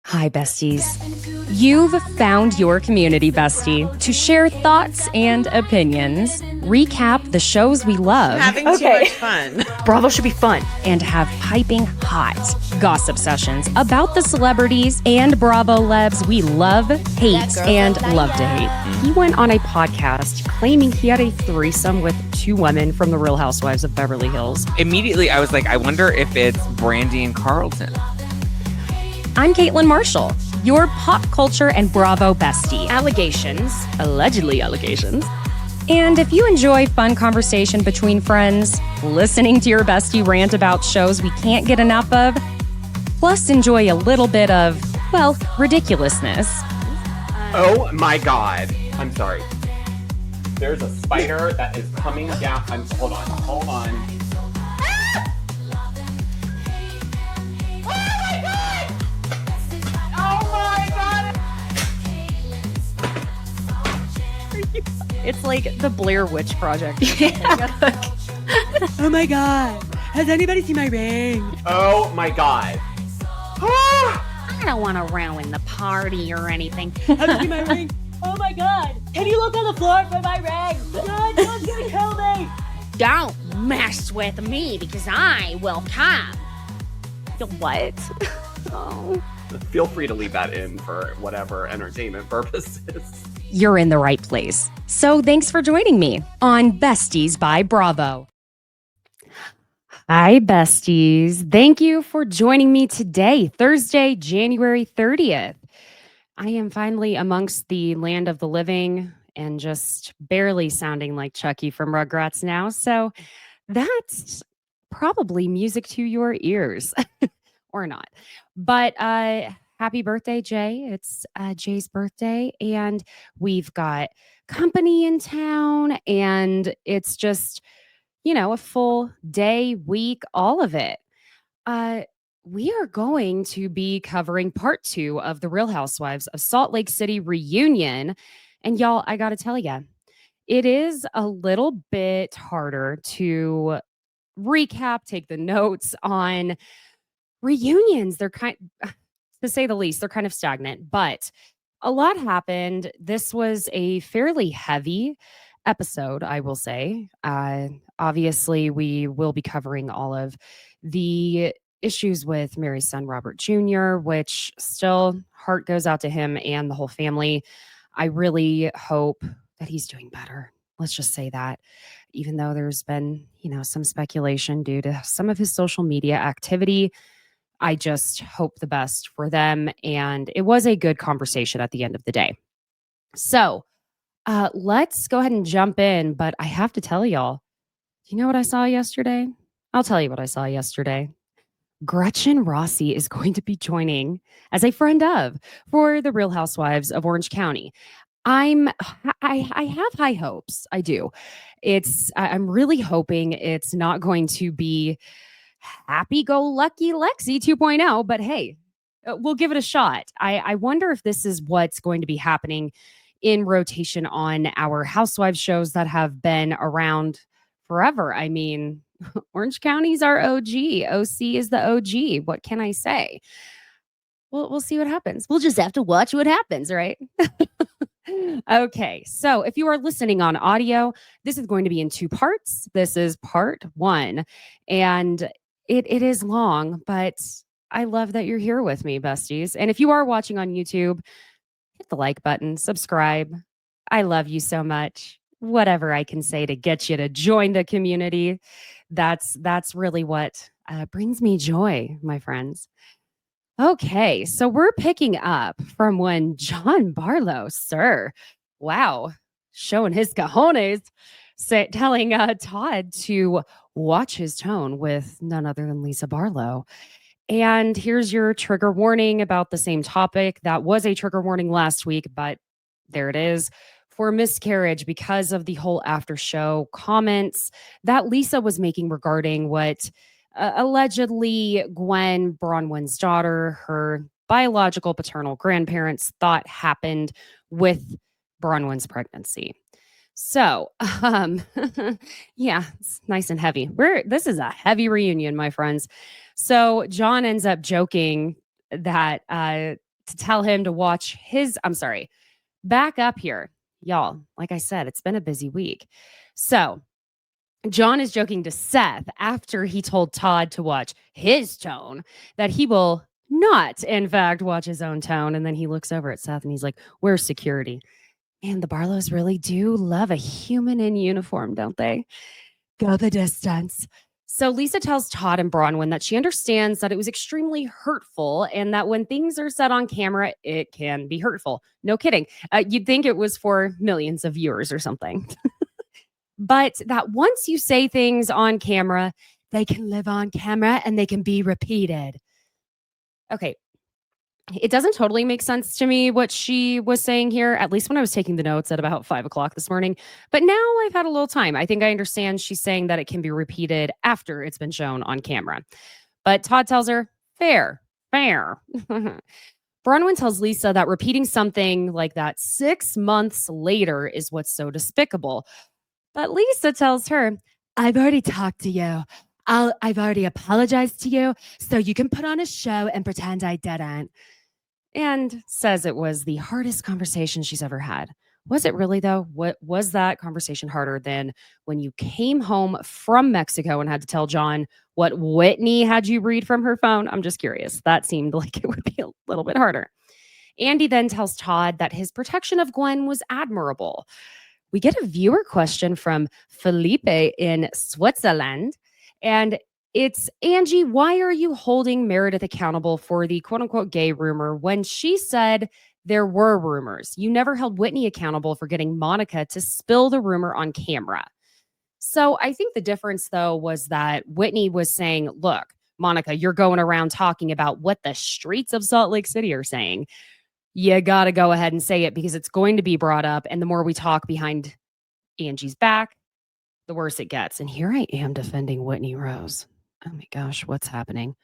Hi, besties. You've found your community bestie to share thoughts and opinions, recap the shows we love, Having too much fun. Bravo should be fun, and have piping hot gossip sessions about the celebrities and Bravo lebs we love, hate, and love to hate. He went on a podcast claiming he had a threesome with two women from the Real Housewives of Beverly Hills. Immediately, I was like, I wonder if it's Brandy and Carlton. I'm Caitlin Marshall, your pop culture and Bravo bestie. Allegedly allegations. And if you enjoy fun conversation between friends, listening to your bestie rant about shows we can't get enough of, plus enjoy a little bit of, well, ridiculousness. Oh my God. I'm sorry. There's a spider that is coming down. Hold on. It's like the Blair Witch Project. Oh my God. Has anybody seen my ring? Oh my God. I don't want to ruin the party or anything. Have you seen my ring? Oh my God. Can you look on the floor for my ring? God, someone's gonna kill me. Don't mess with me because I will come. What? Oh. Feel free to leave that in for whatever entertainment purposes. You're in the right place. So thanks for joining me on Besties by Bravo. Hi, besties. Thank you for joining me today, Thursday, January 30th. I am finally amongst the land of the living and just barely sounding like Chucky from Rugrats now. So that's probably music to your ears or not. But happy birthday, Jay. It's Jay's birthday, and we've got company in town, and it's just, a full day, week, all of it. We are going to be covering part 2 of the Real Housewives of Salt Lake City reunion. And y'all, I got to tell you, it is a little bit harder to recap, take the notes on reunions. They're to say the least, they're kind of stagnant, but a lot happened. This was a fairly heavy episode, I will say. Obviously, we will be covering all of the issues with Mary's son, Robert Jr., which still heart goes out to him and the whole family. I really hope that he's doing better. Let's just say that, even though there's been, some speculation due to some of his social media activity. I just hope the best for them. And it was a good conversation at the end of the day. So let's go ahead and jump in. But I have to tell y'all, do you know what I saw yesterday? I'll tell you what I saw yesterday. Gretchen Rossi is going to be joining as a friend of for the Real Housewives of Orange County. I have high hopes. I do. I'm really hoping it's not going to be happy-go-lucky Lexi 2.0, but hey, we'll give it a shot. I wonder if this is what's going to be happening in rotation on our Housewives shows that have been around forever. I mean, Orange County's our OG. OC is the OG. What can I say? We'll see what happens. We'll just have to watch what happens, right? Okay, so if you are listening on audio, this is going to be in 2 parts. This is part 1, and it is long, but I love that you're here with me, besties. And if you are watching on YouTube, hit the like button, subscribe. I love you so much. Whatever I can say to get you to join the community, that's really what brings me joy, my friends. Okay, so we're picking up from when John Barlow, sir, wow, showing his cojones, telling Todd to watch his tone with none other than Lisa Barlow. And here's your trigger warning about the same topic. That was a trigger warning last week, but there it is. For miscarriage because of the whole after show comments that Lisa was making regarding what allegedly Gwen Bronwyn's daughter, her biological paternal grandparents, thought happened with Bronwyn's pregnancy. So, yeah, it's nice and heavy. This is a heavy reunion, my friends. So John ends up joking that to tell him to watch his, back up here. Y'all, like I said, it's been a busy week. So John is joking to Seth after he told Todd to watch his tone that he will not, in fact, watch his own tone. And then he looks over at Seth and he's like, where's security? And the Barlows really do love a human in uniform, don't they? Go the distance. So Lisa tells Todd and Bronwyn that she understands that it was extremely hurtful and that when things are said on camera, it can be hurtful. No kidding. You'd think it was for millions of viewers or something. But that once you say things on camera, they can live on camera and they can be repeated. Okay. It doesn't totally make sense to me what she was saying here, at least when I was taking the notes at about 5 o'clock this morning. But now I've had a little time. I think I understand she's saying that it can be repeated after it's been shown on camera. But Todd tells her, fair. Bronwyn tells Lisa that repeating something like that 6 months later is what's so despicable. But Lisa tells her, I've already talked to you. I've already apologized to you, so you can put on a show and pretend I didn't. And says it was the hardest conversation she's ever had. Was it really, though? What was that conversation harder than when you came home from Mexico and had to tell John what Whitney had you read from her phone? I'm just curious. That seemed like it would be a little bit harder. Andy then tells Todd that his protection of Gwen was admirable. We get a viewer question from Felipe in Switzerland. And it's, Angie, why are you holding Meredith accountable for the quote unquote gay rumor when she said there were rumors? You never held Whitney accountable for getting Monica to spill the rumor on camera. So I think the difference, though, was that Whitney was saying, look, Monica, you're going around talking about what the streets of Salt Lake City are saying. You got to go ahead and say it because it's going to be brought up. And the more we talk behind Angie's back, the worse it gets. And here I am defending Whitney Rose. Oh my gosh, what's happening?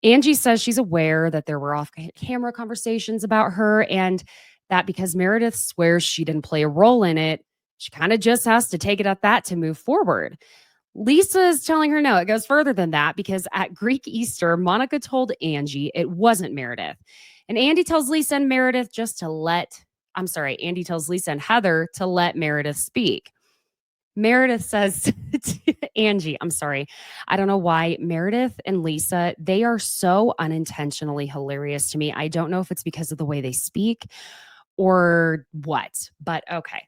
Angie says she's aware that there were off-camera conversations about her and that because Meredith swears she didn't play a role in it, she kind of just has to take it at that to move forward. Lisa is telling her no, it goes further than that because at Greek Easter, Monica told Angie it wasn't Meredith. And Andy tells Lisa and Meredith Andy tells Lisa and Heather to let Meredith speak. Meredith says to Angie, I don't know why Meredith and Lisa, they are so unintentionally hilarious to me. I don't know if it's because of the way they speak or what, but okay.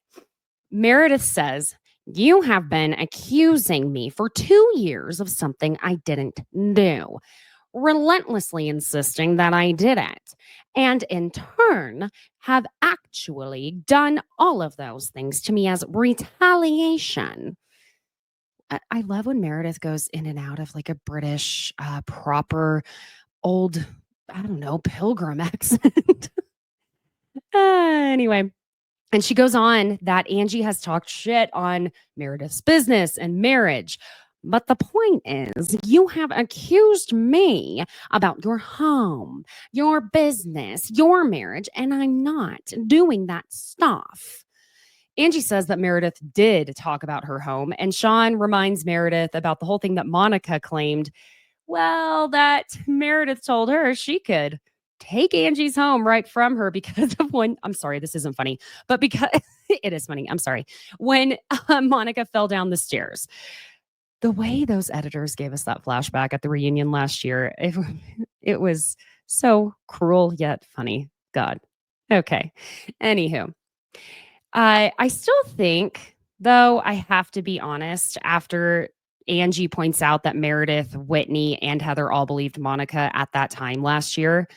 Meredith says, you have been accusing me for 2 years of something I didn't do, relentlessly insisting that I did it, and in turn have actually done all of those things to me as retaliation. I love when Meredith goes in and out of like a British proper old, pilgrim accent. Anyway. And she goes on that Angie has talked shit on Meredith's business and marriage. But the point is, you have accused me about your home, your business, your marriage, and I'm not doing that stuff. Angie says that Meredith did talk about her home, and Sean reminds Meredith about the whole thing that Monica claimed, that Meredith told her she could take Angie's home right from her because of this isn't funny, but because it is funny. I'm sorry. When Monica fell down the stairs. The way those editors gave us that flashback at the reunion last year, it was so cruel yet funny. God. Okay. Anywho, I still think, though, I have to be honest, after Angie points out that Meredith, Whitney, and Heather all believed Monica at that time last year,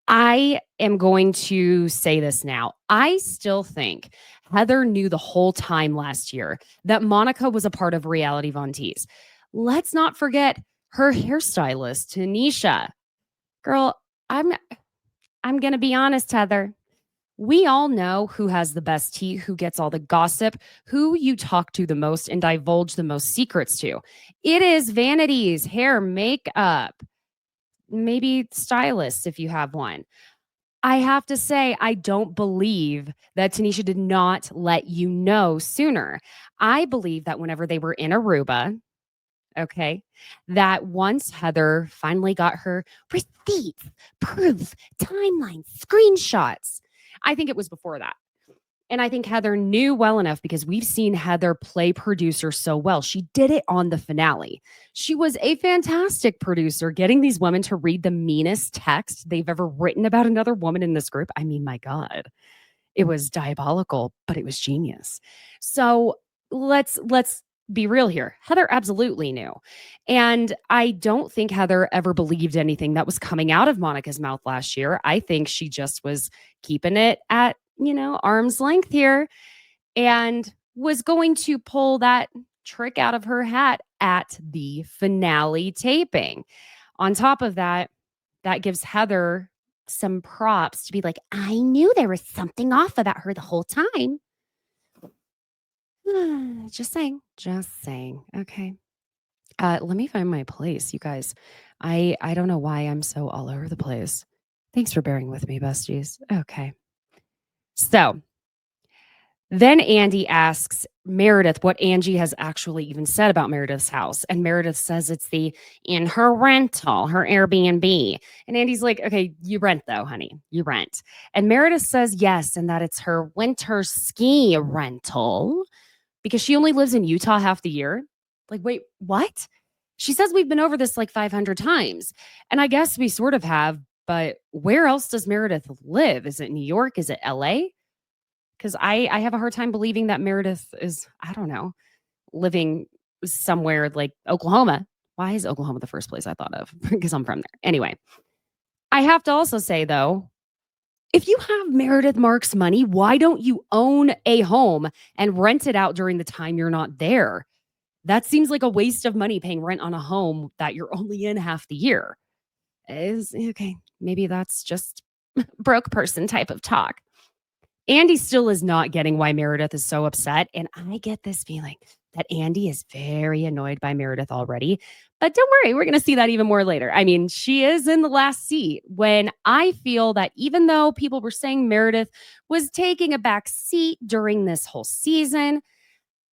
I am going to say this now. I still think Heather knew the whole time last year that Monica was a part of Reality Von Tease. Let's not forget her hairstylist, Tanisha. Girl, I'm going to be honest, Heather. We all know who has the best tea, who gets all the gossip, who you talk to the most and divulge the most secrets to. It is Vanity's hair, makeup, maybe stylists if you have one. I have to say, I don't believe that Tanisha did not let you know sooner. I believe that whenever they were in Aruba, okay, that once Heather finally got her receipts, proof, timelines, screenshots. I think it was before that. And I think Heather knew well enough because we've seen Heather play producer so well. She did it on the finale. She was a fantastic producer, getting these women to read the meanest text they've ever written about another woman in this group. I mean, my God, it was diabolical, but it was genius. So let's be real here. Heather absolutely knew. And I don't think Heather ever believed anything that was coming out of Monica's mouth last year. I think she just was keeping it at, arm's length here and was going to pull that trick out of her hat at the finale taping. On top of that, that gives Heather some props to be like, I knew there was something off about her the whole time. Just saying. Okay. Let me find my place, you guys. I don't know why I'm so all over the place. Thanks for bearing with me, besties. Okay. So then Andy asks Meredith what Angie has actually even said about Meredith's house. And Meredith says it's in her rental, her Airbnb. And Andy's like, okay, you rent though, honey. You rent. And Meredith says yes, and that it's her winter ski rental because she only lives in Utah half the year. Like, wait, what? She says we've been over this like 500 times. And I guess we sort of have, but where else does Meredith live? Is it New York? Is it LA? Because I have a hard time believing that Meredith is, I don't know, living somewhere like Oklahoma. Why is Oklahoma the first place I thought of? Because I'm from there. Anyway, I have to also say, though, if you have Meredith Marks money, why don't you own a home and rent it out during the time you're not there? That seems like a waste of money paying rent on a home that you're only in half the year. Okay, maybe that's just broke person type of talk. Andy still is not getting why Meredith is so upset. And I get this feeling that Andy is very annoyed by Meredith already. But don't worry, we're going to see that even more later. I mean, she is in the last seat when I feel that even though people were saying Meredith was taking a back seat during this whole season,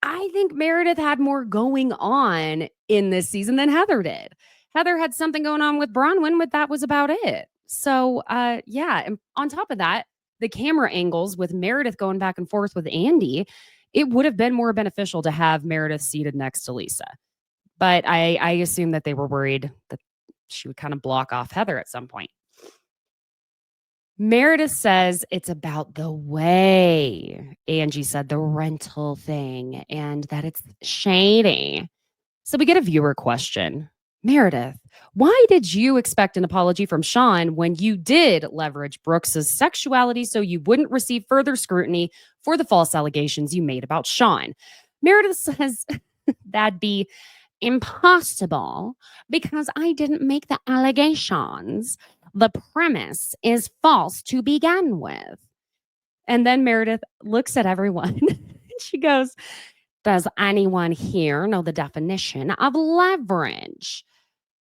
I think Meredith had more going on in this season than Heather did. Heather had something going on with Bronwyn, but that was about it. So, yeah. And on top of that, the camera angles with Meredith going back and forth with Andy, it would have been more beneficial to have Meredith seated next to Lisa. But I assume that they were worried that she would kind of block off Heather at some point. Meredith says it's about the way Angie said the rental thing and that it's shady. So we get a viewer question. Meredith, why did you expect an apology from Sean when you did leverage Brooks's sexuality so you wouldn't receive further scrutiny for the false allegations you made about Sean? Meredith says that'd be impossible because I didn't make the allegations. The premise is false to begin with. And then Meredith looks at everyone. She goes, does anyone here know the definition of leverage?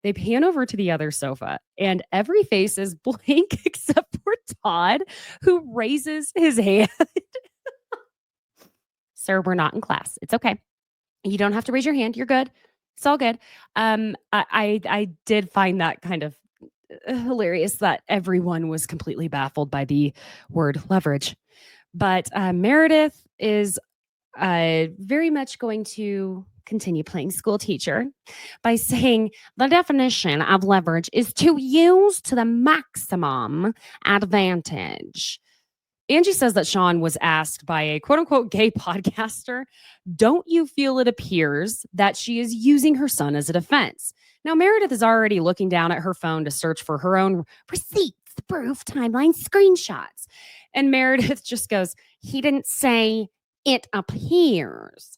They pan over to the other sofa and every face is blank except for Todd, who raises his hand. Sir, we're not in class. It's okay. You don't have to raise your hand. You're good. It's all good. I did find that kind of hilarious that everyone was completely baffled by the word leverage. But Meredith is very much going to continue playing school teacher by saying the definition of leverage is to use to the maximum advantage. Angie says that Sean was asked by a quote unquote gay podcaster, don't you feel it appears that she is using her son as a defense? Now, Meredith is already looking down at her phone to search for her own receipts, proof, timeline, screenshots. And Meredith just goes, he didn't say it appears.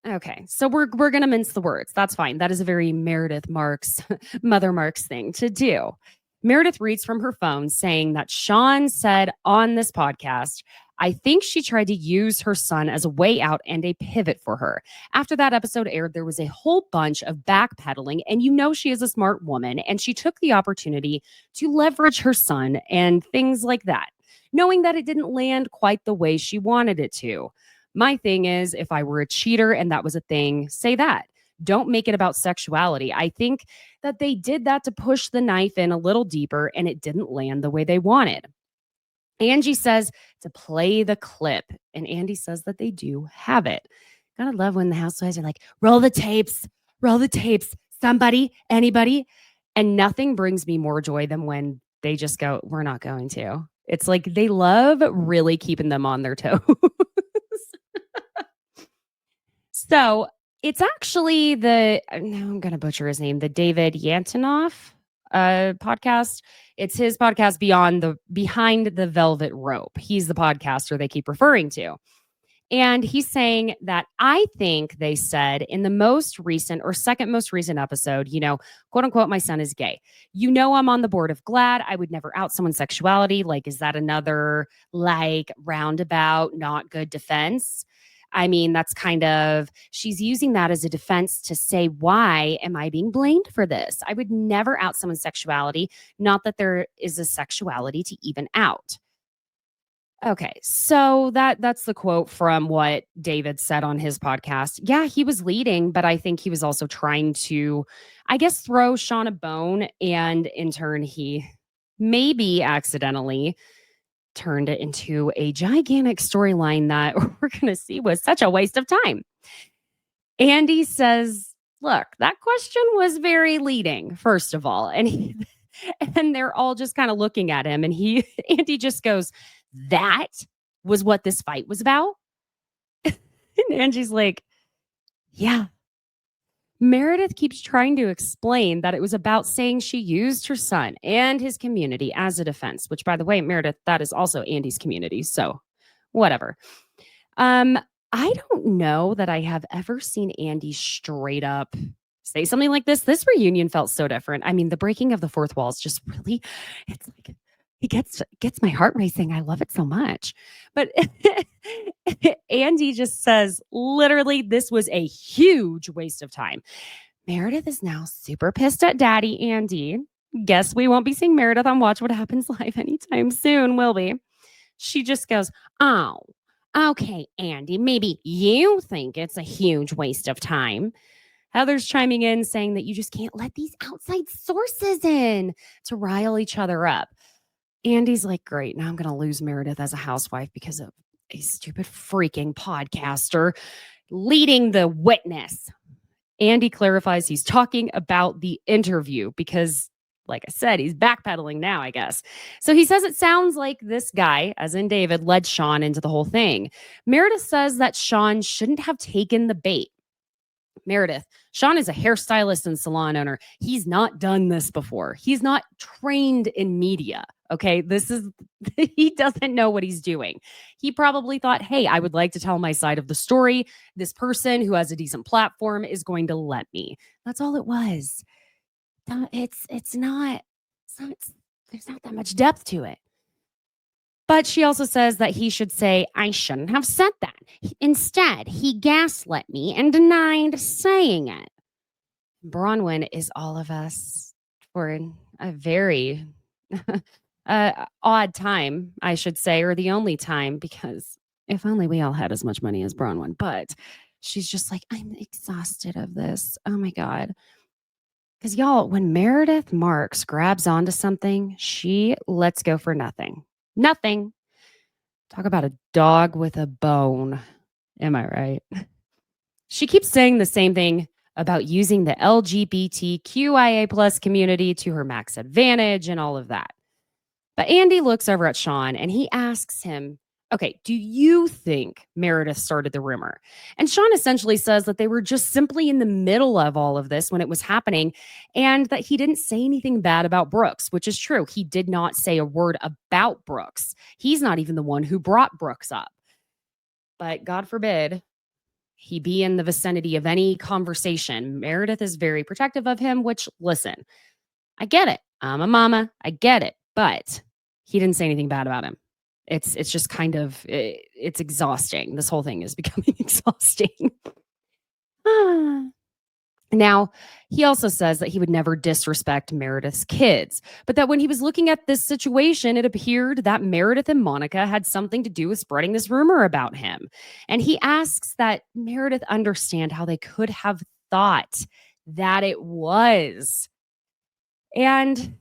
Okay, so we're going to mince the words. That's fine. That is a very Meredith Marks, Mother Marks thing to do. Meredith reads from her phone saying that Sean said on this podcast, I think she tried to use her son as a way out and a pivot for her. After that episode aired, there was a whole bunch of backpedaling, and you know she is a smart woman, and she took the opportunity to leverage her son and things like that, knowing that it didn't land quite the way she wanted it to. My thing is, if I were a cheater and that was a thing, say that. Don't make it about sexuality. I think that they did that to push the knife in a little deeper and it didn't land the way they wanted. Angie says to play the clip, and Andy says that they do have it. Gotta love when the housewives are like, roll the tapes, somebody, anybody. And nothing brings me more joy than when they just go, we're not going to. It's like they love really keeping them on their toes. So it's actually I'm going to butcher his name, the David Yantonoff podcast. It's his podcast Behind the Velvet Rope. He's the podcaster they keep referring to. And he's saying that I think they said in the most recent or second most recent episode, quote unquote, my son is gay. I'm on the board of GLAAD. I would never out someone's sexuality. Like, is that another roundabout, not good defense? I mean, that's she's using that as a defense to say, why am I being blamed for this? I would never out someone's sexuality. Not that there is a sexuality to even out. Okay, so that's the quote from what David said on his podcast. Yeah, he was leading, but I think he was also trying to, I guess, throw Sean a bone. And in turn, he maybe accidentally turned it into a gigantic storyline that we're going to see was such a waste of time. Andy says, look, that question was very leading, first of all. And they're all just kind of looking at him. And Andy just goes, that was what this fight was about? And Angie's like, yeah. Meredith keeps trying to explain that it was about saying she used her son and his community as a defense, which, by the way, Meredith, that is also Andy's community. So whatever. I don't know that I have ever seen Andy straight up say something like this. This reunion felt so different. I mean, the breaking of the fourth wall is just really, it's like, it gets my heart racing. I love it so much. But Andy just says, literally, this was a huge waste of time. Meredith is now super pissed at Daddy Andy. Guess we won't be seeing Meredith on Watch What Happens Live anytime soon, will we? She just goes, oh, okay, Andy, maybe you think it's a huge waste of time. Heather's chiming in saying that you just can't let these outside sources in to rile each other up. Andy's like, great, now I'm going to lose Meredith as a housewife because of a stupid freaking podcaster leading the witness. Andy clarifies he's talking about the interview because, like I said, he's backpedaling now, I guess. So he says it sounds like this guy, as in David, led Sean into the whole thing. Meredith says that Sean shouldn't have taken the bait. Meredith, Sean is a hairstylist and salon owner. He's not done this before. He's not trained in media. Okay, he doesn't know what he's doing. He probably thought, hey, I would like to tell my side of the story. This person who has a decent platform is going to let me. That's all it was. There's not that much depth to it. But she also says that he should say, I shouldn't have said that. Instead, he gaslit me and denied saying it. Bronwyn is all of us for a very odd time, I should say, or the only time, because if only we all had as much money as Bronwyn. But she's just like, I'm exhausted of this. Oh my God. Because y'all, when Meredith Marks grabs onto something, she lets go for nothing. Nothing. Talk about a dog with a bone. Am I right? She keeps saying the same thing about using the LGBTQIA plus community to her max advantage and all of that. But Andy looks over at Sean and he asks him, okay, do you think Meredith started the rumor? And Sean essentially says that they were just simply in the middle of all of this when it was happening and that he didn't say anything bad about Brooks, which is true. He did not say a word about Brooks. He's not even the one who brought Brooks up. But God forbid he be in the vicinity of any conversation. Meredith is very protective of him, which, listen, I get it. I'm a mama. I get it. But he didn't say anything bad about him. It's just it's exhausting. This whole thing is becoming exhausting. Now, he also says that he would never disrespect Meredith's kids, but that when he was looking at this situation, it appeared that Meredith and Monica had something to do with spreading this rumor about him. And he asks that Meredith understand how they could have thought that it was. And,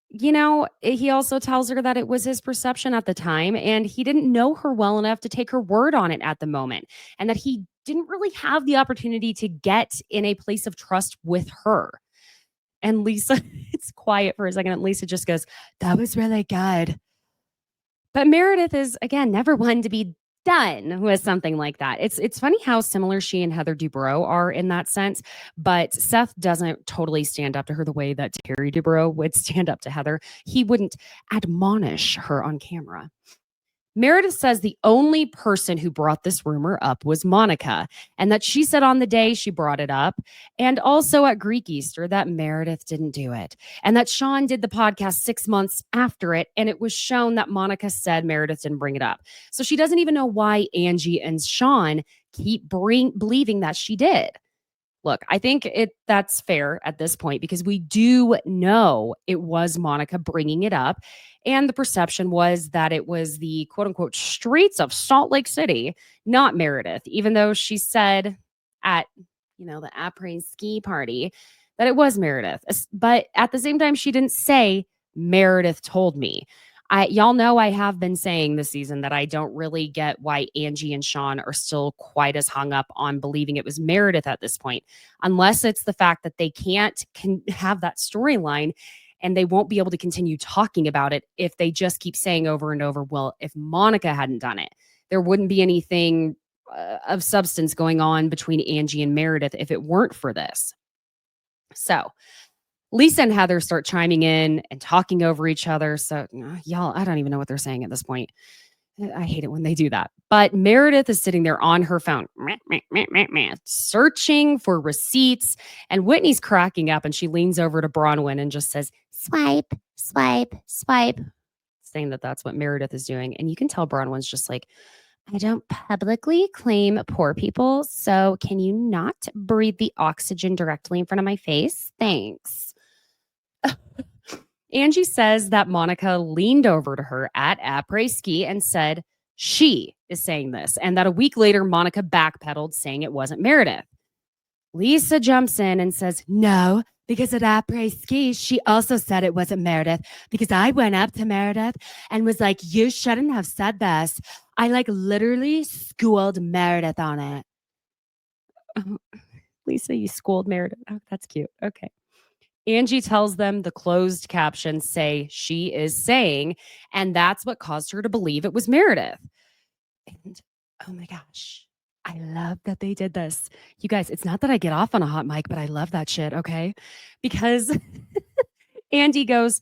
he also tells her that it was his perception at the time and he didn't know her well enough to take her word on it at the moment. And that he didn't really have the opportunity to get in a place of trust with her. And Lisa, it's quiet for a second. And Lisa just goes, "That was really good." But Meredith is, again, never one to be done with something like that. It's funny how similar she and Heather Dubrow are in that sense, but Seth doesn't totally stand up to her the way that Terry Dubrow would stand up to Heather. He wouldn't admonish her on camera. Meredith says the only person who brought this rumor up was Monica, and that she said on the day she brought it up, and also at Greek Easter, that Meredith didn't do it, and that Sean did the podcast 6 months after it, and it was shown that Monica said Meredith didn't bring it up. So she doesn't even know why Angie and Sean keep believing that she did. Look, I think that's fair at this point because we do know it was Monica bringing it up. And the perception was that it was the quote unquote streets of Salt Lake City, not Meredith, even though she said at, the après ski party that it was Meredith. But at the same time, she didn't say Meredith told me. Y'all know I have been saying this season that I don't really get why Angie and Sean are still quite as hung up on believing it was Meredith at this point, unless it's the fact that they can't have that storyline and they won't be able to continue talking about it if they just keep saying over and over, well, if Monica hadn't done it, there wouldn't be anything of substance going on between Angie and Meredith if it weren't for this. So Lisa and Heather start chiming in and talking over each other. So, y'all, I don't even know what they're saying at this point. I hate it when they do that. But Meredith is sitting there on her phone, searching for receipts. And Whitney's cracking up and she leans over to Bronwyn and just says, "Swipe, swipe, swipe," saying that that's what Meredith is doing. And you can tell Bronwyn's just like, "I don't publicly claim poor people. So can you not breathe the oxygen directly in front of my face? Thanks." Angie says that Monica leaned over to her at après ski and said she is saying this, and that a week later, Monica backpedaled saying it wasn't Meredith. Lisa jumps in and says, "No, because at après ski, she also said it wasn't Meredith because I went up to Meredith and was like, 'You shouldn't have said this.' I literally schooled Meredith on it." Oh, Lisa, you schooled Meredith. Oh, that's cute. Okay. Angie tells them the closed captions say she is saying, and that's what caused her to believe it was Meredith. And oh my gosh, I love that they did this. You guys, it's not that I get off on a hot mic, but I love that shit, okay? Because Andy goes,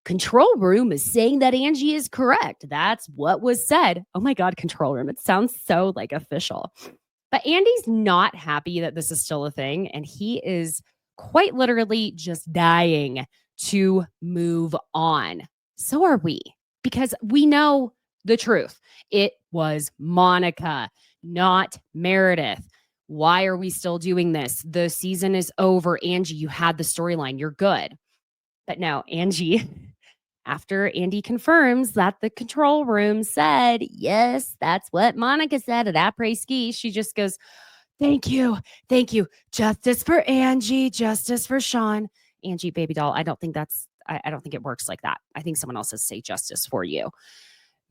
"Control room is saying that Angie is correct. That's what was said." Oh my God, control room. It sounds so official. But Andy's not happy that this is still a thing, and he is quite literally just dying to move on. So are we, because we know the truth. It was Monica, not Meredith. Why are we still doing this? The season is over. Angie, you had the storyline. You're good. But no, Angie, after Andy confirms that the control room said, yes, that's what Monica said at après ski, she just goes, "Thank you. Thank you. Justice for Angie. Justice for Sean." Angie, baby doll, I don't think it works like that. I think someone else has to say justice for you.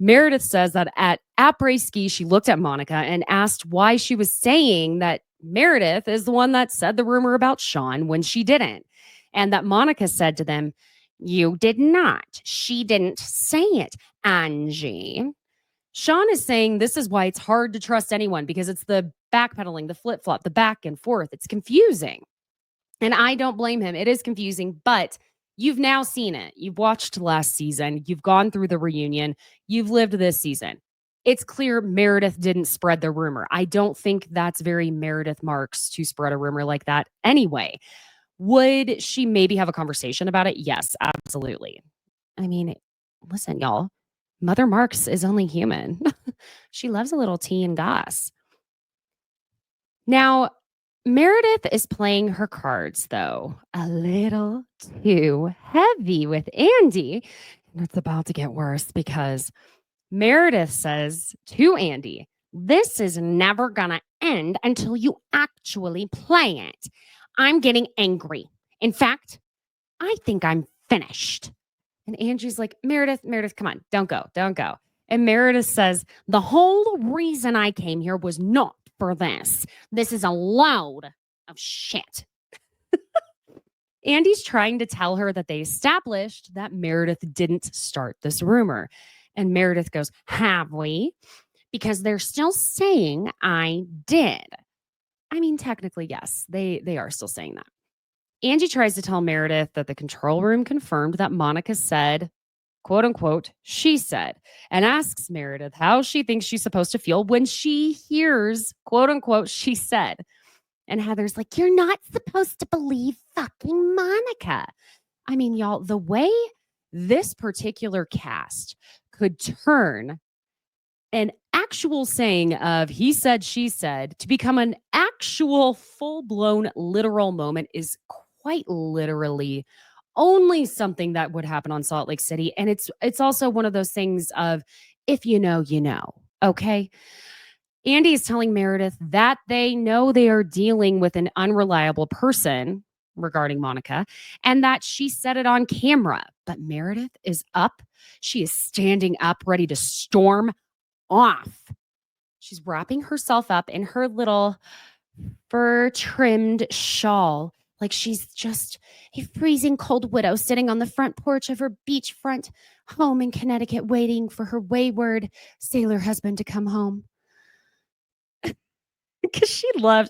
Meredith says that at après ski, she looked at Monica and asked why she was saying that Meredith is the one that said the rumor about Sean when she didn't. And that Monica said to them, "You did not. She didn't say it, Angie." Sean is saying this is why it's hard to trust anyone because it's the backpedaling, the flip-flop, the back and forth. It's confusing. And I don't blame him. It is confusing, but you've now seen it. You've watched last season. You've gone through the reunion. You've lived this season. It's clear Meredith didn't spread the rumor. I don't think that's very Meredith Marks to spread a rumor like that anyway. Would she maybe have a conversation about it? Yes, absolutely. I mean, listen, y'all. Mother Marks is only human. She loves a little tea and goss. Now, Meredith is playing her cards, though, a little too heavy with Andy. And it's about to get worse because Meredith says to Andy This is never gonna end until you actually play it. I'm getting angry. In fact, I think I'm finished. And Angie's like, Meredith, come on, don't go. And Meredith says, the whole reason I came here was not for this. This is a load of shit. Andy's trying to tell her that they established that Meredith didn't start this rumor. And Meredith goes, have we? Because they're still saying I did. I mean, technically, yes, they are still saying that. Angie tries to tell Meredith that the control room confirmed that Monica said, quote unquote, she said, and asks Meredith how she thinks she's supposed to feel when she hears, quote unquote, she said. And Heather's like, you're not supposed to believe fucking Monica. I mean, y'all, the way this particular cast could turn an actual saying of he said, she said to become an actual full-blown literal moment is quite literally only something that would happen on Salt Lake City. And it's also one of those things of if you know, you know. Okay. Andy is telling Meredith that they know they are dealing with an unreliable person regarding Monica and that she said it on camera. But Meredith is up. She is standing up, ready to storm off. She's wrapping herself up in her little fur-trimmed shawl like she's just a freezing cold widow sitting on the front porch of her beachfront home in Connecticut waiting for her wayward sailor husband to come home. Because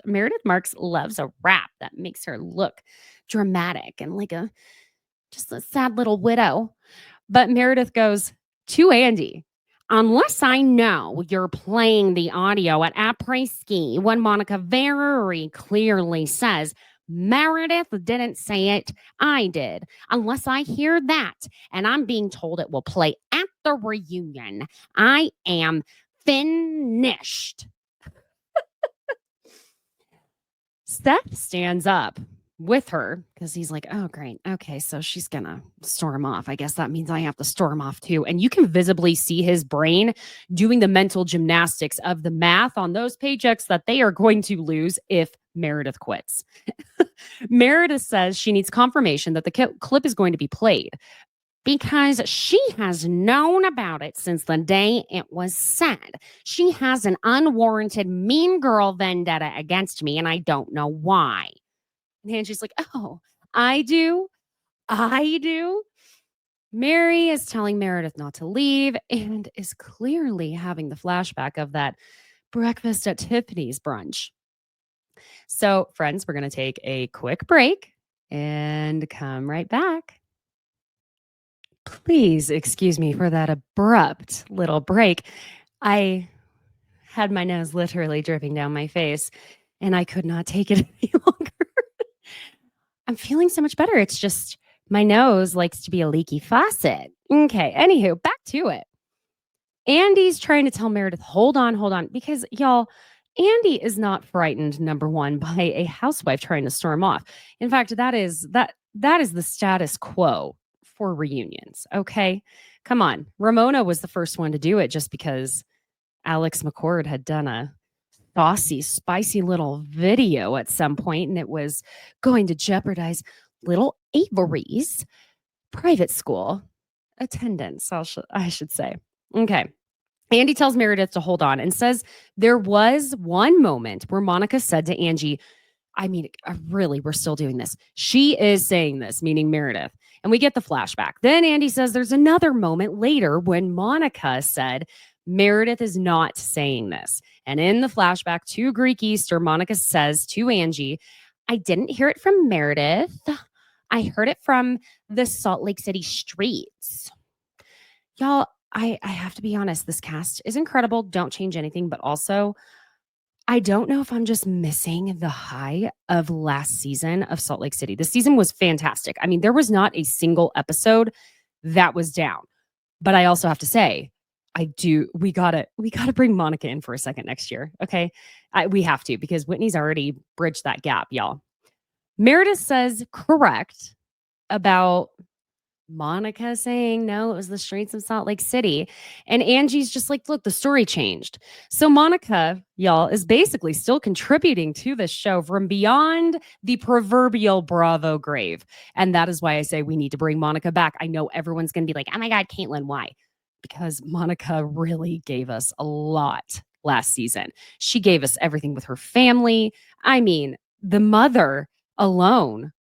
Meredith Marks loves a rap that makes her look dramatic and like just a sad little widow. But Meredith goes to Andy, unless I know you're playing the audio at après-ski when Monica very clearly says, Meredith didn't say it, I did. Unless I hear that and I'm being told it will play at the reunion, I am finished. Seth stands up with her because he's like, oh, great. Okay, so she's going to storm off. I guess that means I have to storm off too. And you can visibly see his brain doing the mental gymnastics of the math on those paychecks that they are going to lose if Meredith quits. Meredith says she needs confirmation that the clip is going to be played. Because she has known about it since the day it was said. She has an unwarranted mean girl vendetta against me, and I don't know why. And Angie's like, oh, I do. Mary is telling Meredith not to leave and is clearly having the flashback of that breakfast at Tiffany's brunch. So, friends, we're going to take a quick break and come right back. Please excuse me for that abrupt little break. I had my nose literally dripping down my face and I could not take it any longer. I'm feeling so much better. It's just my nose likes to be a leaky faucet. Okay, anywho, back to it. Andy's trying to tell Meredith, hold on, because y'all, Andy is not frightened, number one, by a housewife trying to storm off. In fact, that is the status quo for reunions. Okay, come on. Ramona was the first one to do it just because Alex McCord had done a saucy, spicy little video at some point, and it was going to jeopardize little Avery's private school attendance, I should say. Okay. Andy tells Meredith to hold on and says there was one moment where Monica said to Angie, I mean, really, we're still doing this. She is saying this, meaning Meredith. And we get the flashback. Then Andy says there's another moment later when Monica said, Meredith is not saying this. And in the flashback to Greek Easter, Monica says to Angie, I didn't hear it from Meredith. I heard it from the Salt Lake City streets. Y'all, I have to be honest, this cast is incredible. Don't change anything. But also, I don't know if I'm just missing the high of last season of Salt Lake City. The season was fantastic. I mean, there was not a single episode that was down. But I also have to say, we gotta bring Monica in for a second next year. Okay. We have to, because Whitney's already bridged that gap, y'all. Meredith says correct about Monica saying no, it was the streets of Salt Lake City. And Angie's just like, look, the story changed. So Monica, y'all, is basically still contributing to this show from beyond the proverbial Bravo grave. And that is why I say we need to bring Monica back. I know everyone's going to be like, oh my God, Caitlin, why? Because Monica really gave us a lot last season. She gave us everything with her family. I mean, the mother alone.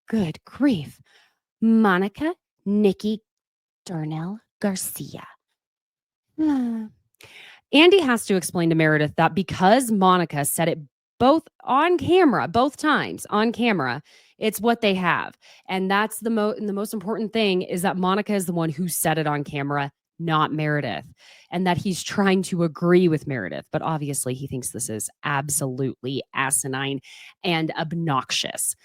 Good grief. Monica Nikki Darnell Garcia. Andy has to explain to Meredith that because Monica said it both on camera, both times on camera, it's what they have. And that's the most important thing is that Monica is the one who said it on camera, not Meredith, and that he's trying to agree with Meredith. But obviously, he thinks this is absolutely asinine and obnoxious.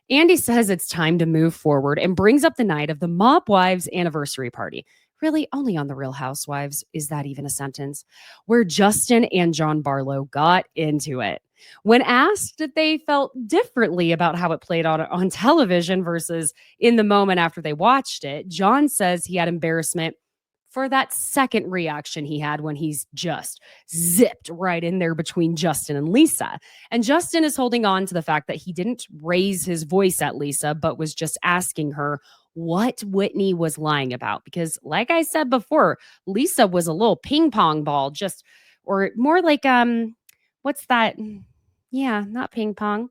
Andy says it's time to move forward and brings up the night of the Mob Wives anniversary party. Really, only on The Real Housewives is that even a sentence, where Justin and John Barlow got into it. When asked if they felt differently about how it played out on television versus in the moment after they watched it, John says he had embarrassment for that second reaction he had when he's just zipped right in there between Justin and Lisa. And Justin is holding on to the fact that he didn't raise his voice at Lisa, but was just asking her what Whitney was lying about. Because like I said before, Lisa was a little ping pong ball, just, or more like, what's that? Yeah, not ping pong.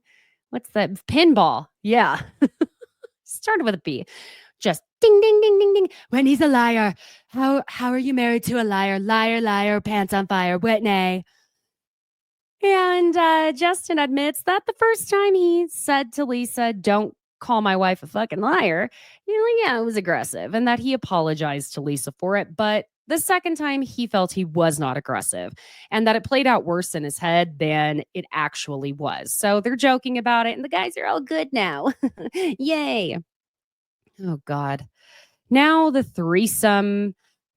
What's that? Pinball. Yeah. Started with a P. Just ding, ding, ding, ding, ding. Whitney's a liar. How are you married to a liar? Liar, liar, pants on fire, Whitney. And Justin admits that the first time he said to Lisa, don't call my wife a fucking liar, yeah, it was aggressive, and that he apologized to Lisa for it. But the second time he felt he was not aggressive and that it played out worse in his head than it actually was. So they're joking about it, and the guys are all good now. Yay. Oh, God. Now the threesome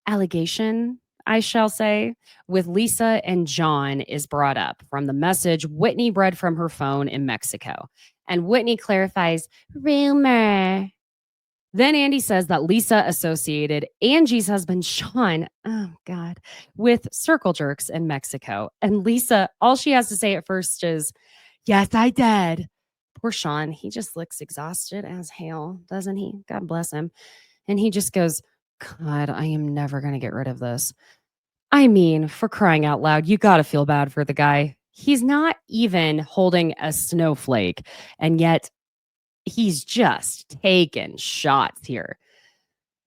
allegation, I shall say, with Lisa and John is brought up from the message Whitney read from her phone in Mexico. And Whitney clarifies, rumor. Then Andy says that Lisa associated Angie's husband, Sean, oh God, with circle jerks in Mexico. And Lisa, all she has to say at first is, yes, I did. Poor Sean, he just looks exhausted as hell, doesn't he? God bless him. And he just goes, God, I am never going to get rid of this. I mean, for crying out loud, you got to feel bad for the guy. He's not even holding a snowflake, and yet he's just taking shots here.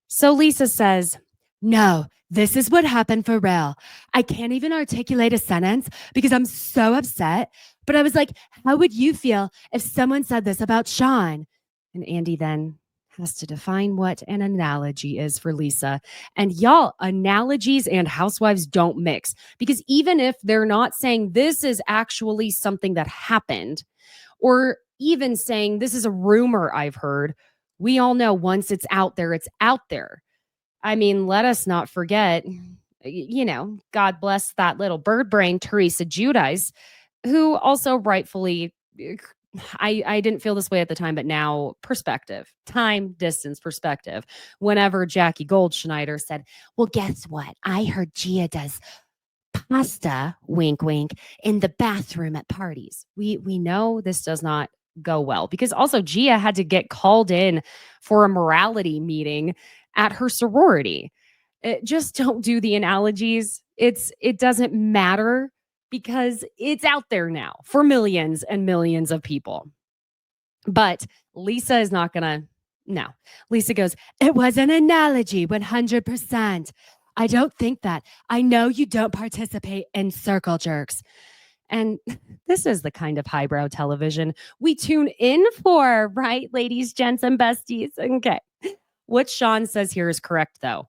So Lisa says, no, this is what happened for real. I can't even articulate a sentence because I'm so upset. But I was like, how would you feel if someone said this about Sean? And Andy then has to define what an analogy is for Lisa. And y'all, analogies and housewives don't mix, because even if they're not saying this is actually something that happened, or even saying this is a rumor I've heard, we all know once it's out there, it's out there. I mean, let us not forget, God bless that little bird brain, Teresa Giudice, who also rightfully, I didn't feel this way at the time, but now perspective, time, distance, perspective. Whenever Jackie Goldschneider said, well, guess what? I heard Gia does pasta, wink, wink, in the bathroom at parties. We know this does not go well, because also Gia had to get called in for a morality meeting at her sorority. Just don't do the analogies. It doesn't matter, because it's out there now for millions and millions of people. But Lisa is not gonna, no. Lisa goes, it was an analogy, 100%. I don't think that. I know you don't participate in circle jerks. And this is the kind of highbrow television we tune in for, right, ladies, gents, and besties? Okay. What Sean says here is correct, though.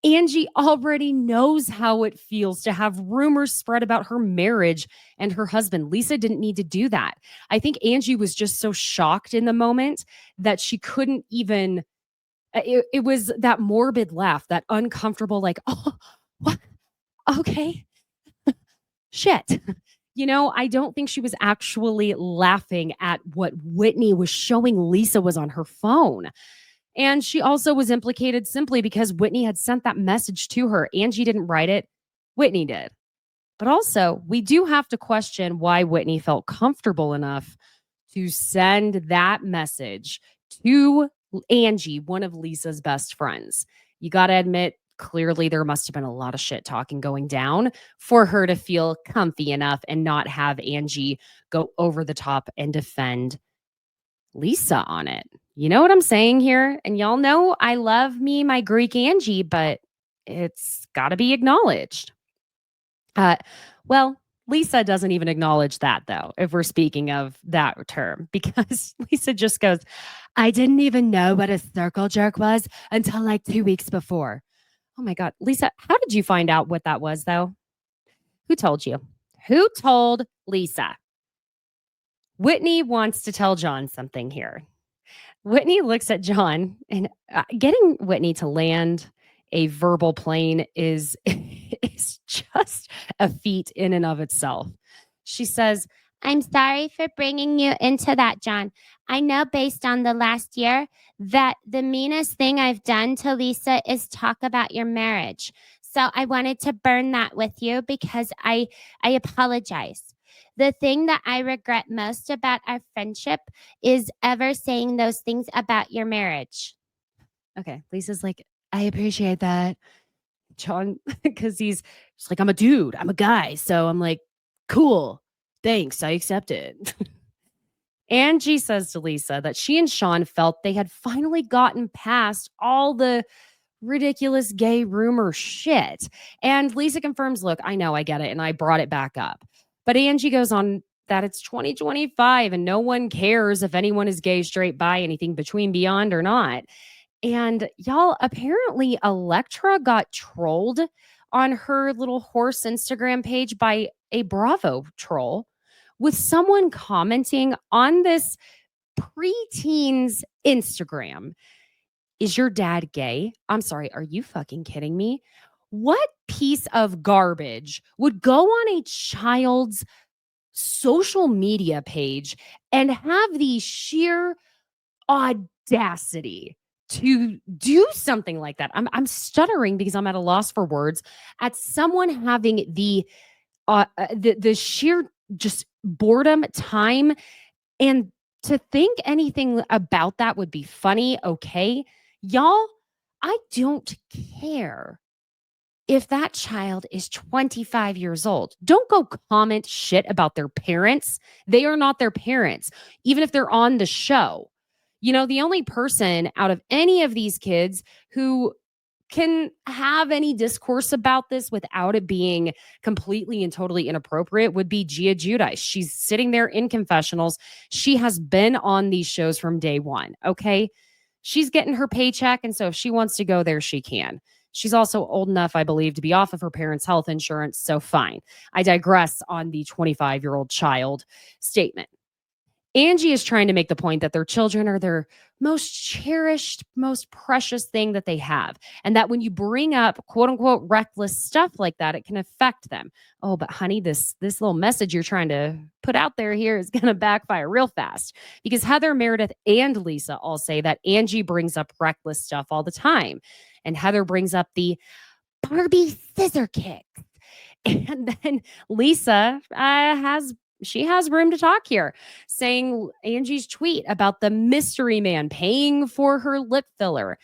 Angie already knows how it feels to have rumors spread about her marriage and her husband. Lisa didn't need to do that. I think Angie was just so shocked in the moment that she couldn't even, it was that morbid laugh, that uncomfortable, like, oh, what? Okay. Shit. I don't think she was actually laughing at what Whitney was showing Lisa was on her phone. And she also was implicated simply because Whitney had sent that message to her. Angie didn't write it, Whitney did. But also, we do have to question why Whitney felt comfortable enough to send that message to Angie, one of Lisa's best friends. You got to admit, clearly there must have been a lot of shit talking going down for her to feel comfy enough and not have Angie go over the top and defend Lisa on it. You know what I'm saying here? And y'all know I love me my Greek Angie, but it's got to be acknowledged. Well, Lisa doesn't even acknowledge that, though, if we're speaking of that term, because Lisa just goes, I didn't even know what a circle jerk was until like 2 weeks before. Oh my God. Lisa, how did you find out what that was, though? Who told you? Who told Lisa? Whitney wants to tell John something here. Whitney looks at John, and getting Whitney to land a verbal plane is just a feat in and of itself. She says, I'm sorry for bringing you into that, John. I know based on the last year that the meanest thing I've done to Lisa is talk about your marriage. So I wanted to burn that with you because I apologize. The thing that I regret most about our friendship is ever saying those things about your marriage. okay, Lisa's like, I appreciate that. John, because he's just like, I'm a dude, I'm a guy. So I'm like, cool, thanks, I accept it. Angie says to Lisa that she and Sean felt they had finally gotten past all the ridiculous gay rumor shit. And Lisa confirms, look, I know, I get it. And I brought it back up. But Angie goes on that it's 2025 and no one cares if anyone is gay, straight, bi, anything between, beyond, or not. And y'all, apparently Electra got trolled on her little horse Instagram page by a Bravo troll with someone commenting on this preteen's Instagram. Is your dad gay? I'm sorry, are you fucking kidding me? What piece of garbage would go on a child's social media page and have the sheer audacity to do something like that? I'm stuttering because I'm at a loss for words at someone having the sheer just boredom, time, and to think anything about that would be funny. Okay, y'all, I don't care if that child is 25 years old. Don't go comment shit about their parents. They are not their parents, even if they're on the show. You know, the only person out of any of these kids who can have any discourse about this without it being completely and totally inappropriate would be Gia Giudice. She's sitting there in confessionals. She has been on these shows from day one. Okay. She's getting her paycheck. And so if she wants to go there, she can. She's also old enough, I believe, to be off of her parents' health insurance. So fine. I digress on the 25-year-old child statement. Angie is trying to make the point that their children are their most cherished, most precious thing that they have. And that when you bring up quote unquote reckless stuff like that, it can affect them. Oh, but honey, this little message you're trying to put out there here is going to backfire real fast. Because Heather, Meredith, and Lisa all say that Angie brings up reckless stuff all the time. And Heather brings up the Barbie scissor kick. And then Lisa has room to talk here, saying Angie's tweet about the mystery man paying for her lip filler.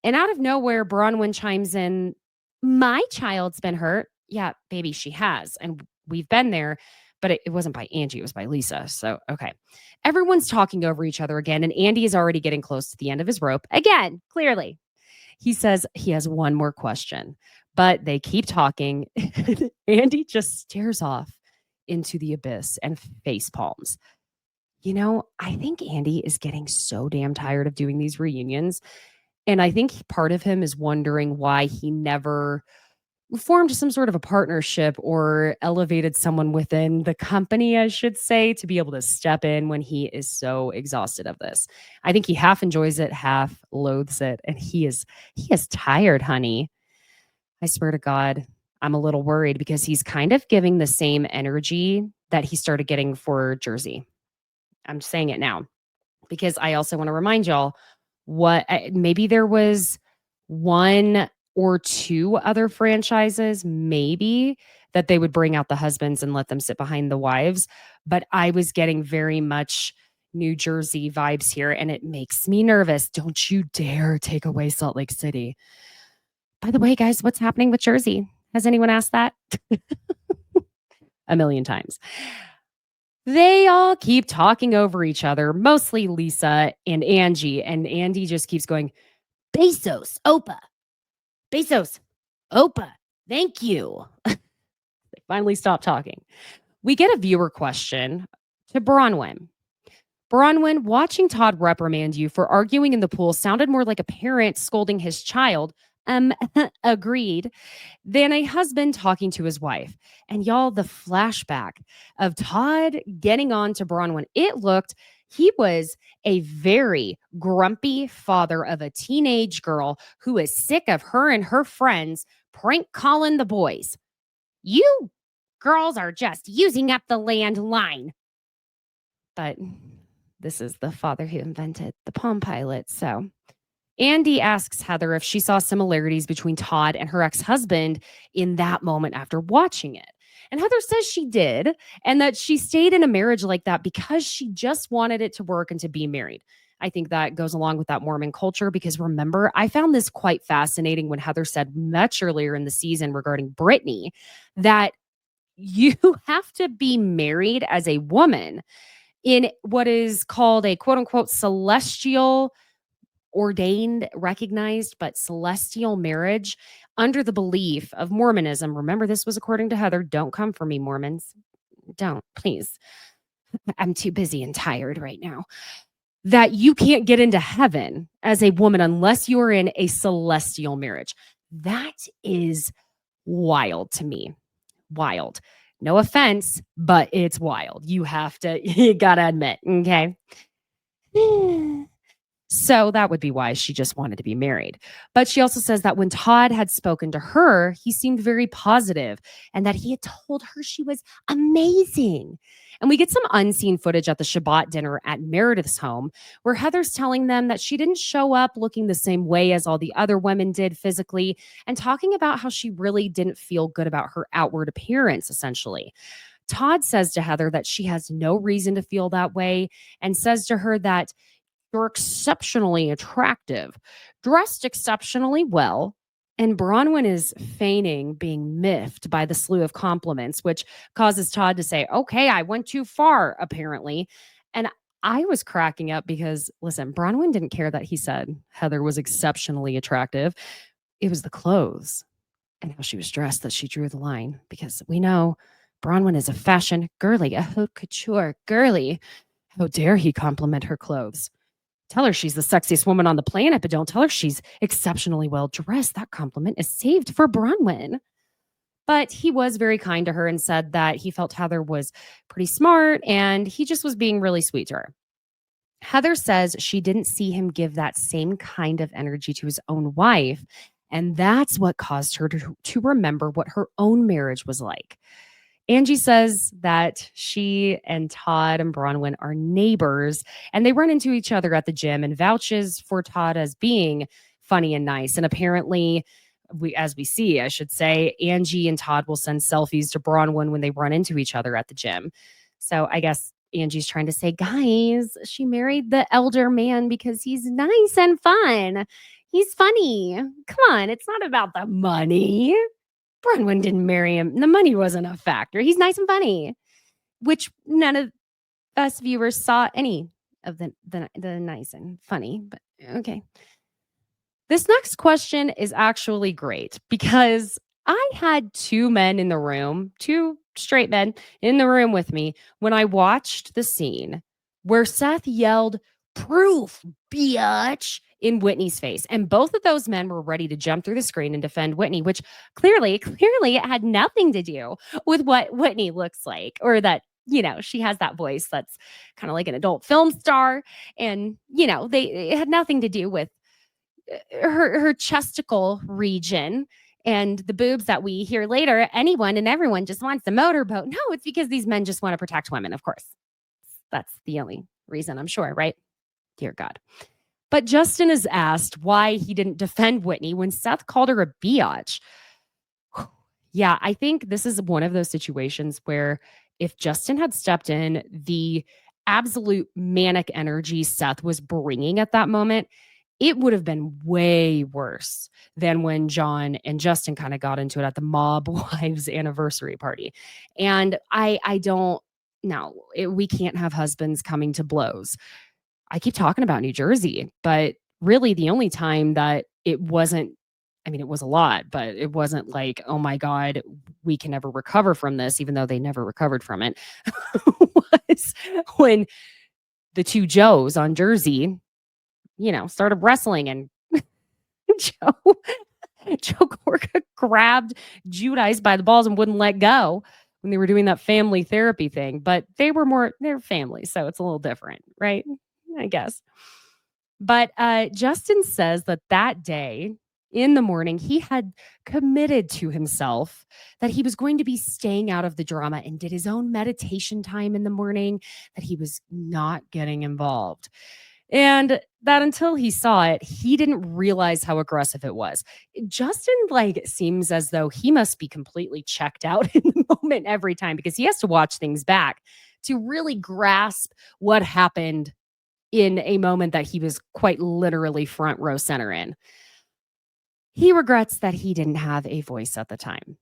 And out of nowhere, Bronwyn chimes in, my child's been hurt. Yeah, baby, she has. And we've been there, but it wasn't by Angie, it was by Lisa. So, okay. Everyone's talking over each other again, and Andy is already getting close to the end of his rope. Again, clearly. He says he has one more question, but they keep talking. Andy just stares off into the abyss and face palms. You know, I think Andy is getting so damn tired of doing these reunions. And I think part of him is wondering why he never formed some sort of a partnership or elevated someone within the company, I should say, to be able to step in when he is so exhausted of this. I think he half enjoys it, half loathes it. And he is tired, honey. I swear to God, I'm a little worried because he's kind of giving the same energy that he started getting for Jersey. I'm saying it now because I also want to remind y'all, maybe there was one or two other franchises, maybe, that they would bring out the husbands and let them sit behind the wives. But I was getting very much New Jersey vibes here, and it makes me nervous. Don't you dare take away Salt Lake City. By the way, guys, what's happening with Jersey? Has anyone asked that? A million times. They all keep talking over each other, mostly Lisa and Angie. And Andy just keeps going, Bezos, Opa. Bezos, Opa. Thank you. They finally stop talking. We get a viewer question to Bronwyn. Bronwyn, watching Todd reprimand you for arguing in the pool sounded more like a parent scolding his child. Agreed. Than a husband talking to his wife. And y'all, the flashback of Todd getting on to Bronwyn, he was a very grumpy father of a teenage girl who is sick of her and her friends prank calling the boys. You girls are just using up the landline. But this is the father who invented the Palm Pilot, so Andy asks Heather if she saw similarities between Todd and her ex-husband in that moment after watching it. And Heather says she did, and that she stayed in a marriage like that because she just wanted it to work and to be married. I think that goes along with that Mormon culture because remember, I found this quite fascinating when Heather said much earlier in the season regarding Brittany that you have to be married as a woman in what is called a quote-unquote celestial ordained, recognized, but celestial marriage under the belief of Mormonism. Remember, this was according to Heather. Don't come for me, Mormons. Don't, please. I'm too busy and tired right now. That you can't get into heaven as a woman unless you are in a celestial marriage. That is wild to me. Wild. No offense, but it's wild. You gotta admit, okay? So that would be why she just wanted to be married. But she also says that when Todd had spoken to her, he seemed very positive and that he had told her she was amazing. And we get some unseen footage at the Shabbat dinner at Meredith's home where Heather's telling them that she didn't show up looking the same way as all the other women did physically and talking about how she really didn't feel good about her outward appearance, essentially. Todd says to Heather that she has no reason to feel that way and says to her that you're exceptionally attractive, dressed exceptionally well, and Bronwyn is feigning being miffed by the slew of compliments, which causes Todd to say, okay, I went too far, apparently. And I was cracking up because, listen, Bronwyn didn't care that he said Heather was exceptionally attractive. It was the clothes and how she was dressed that she drew the line, because we know Bronwyn is a fashion girly, a haute couture girly. How dare he compliment her clothes? Tell her she's the sexiest woman on the planet, but don't tell her she's exceptionally well dressed. That compliment is saved for Bronwyn. But he was very kind to her and said that he felt Heather was pretty smart and he just was being really sweet to her. Heather says she didn't see him give that same kind of energy to his own wife. And that's what caused her to remember what her own marriage was like. Angie says that she and Todd and Bronwyn are neighbors and they run into each other at the gym and vouches for Todd as being funny and nice. And apparently, as we see, I should say, Angie and Todd will send selfies to Bronwyn when they run into each other at the gym. So I guess Angie's trying to say, guys, she married the elder man because he's nice and fun. He's funny. Come on, it's not about the money. Bronwyn didn't marry him. The money wasn't a factor. He's nice and funny, which none of us viewers saw any of the nice and funny. But okay. This next question is actually great because I had two straight men in the room with me when I watched the scene where Seth yelled, "Proof, biatch," in Whitney's face. And both of those men were ready to jump through the screen and defend Whitney, which clearly it had nothing to do with what Whitney looks like, or that, she has that voice that's kind of like an adult film star. And, it had nothing to do with her chesticle region and the boobs that we hear later. Anyone and everyone just wants the motorboat. No, it's because these men just want to protect women, of course. That's the only reason, I'm sure, right? Dear God. But Justin is asked why he didn't defend Whitney when Seth called her a biatch. Yeah, I think this is one of those situations where if Justin had stepped in, the absolute manic energy Seth was bringing at that moment, it would have been way worse than when John and Justin kind of got into it at the Mob Wives anniversary party. And I don't no, we can't have husbands coming to blows. I keep talking about New Jersey, but really the only time that it wasn't, I mean, it was a lot, but it wasn't like, oh my God, we can never recover from this, even though they never recovered from it, was when the two Joes on Jersey, started wrestling and Joe, Joe Gorga grabbed Judice by the balls and wouldn't let go when they were doing that family therapy thing. But they're family, so it's a little different, right? I guess. But Justin says that day in the morning, he had committed to himself that he was going to be staying out of the drama and did his own meditation time in the morning, that he was not getting involved. And that until he saw it, he didn't realize how aggressive it was. Justin seems as though he must be completely checked out in the moment every time because he has to watch things back to really grasp what happened in a moment that he was quite literally front row center in. He regrets that he didn't have a voice at the time.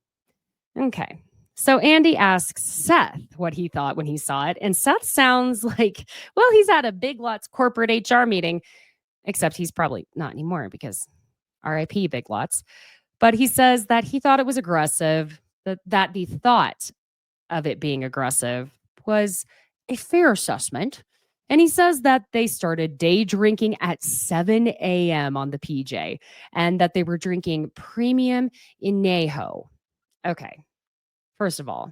Okay. So Andy asks Seth what he thought when he saw it. And Seth sounds like, well, he's at a Big Lots corporate HR meeting, except he's probably not anymore because RIP Big Lots. But he says that he thought it was aggressive, that the thought of it being aggressive was a fair assessment. And he says that they started day drinking at 7 a.m. on the PJ and that they were drinking premium Inejo. Okay. First of all,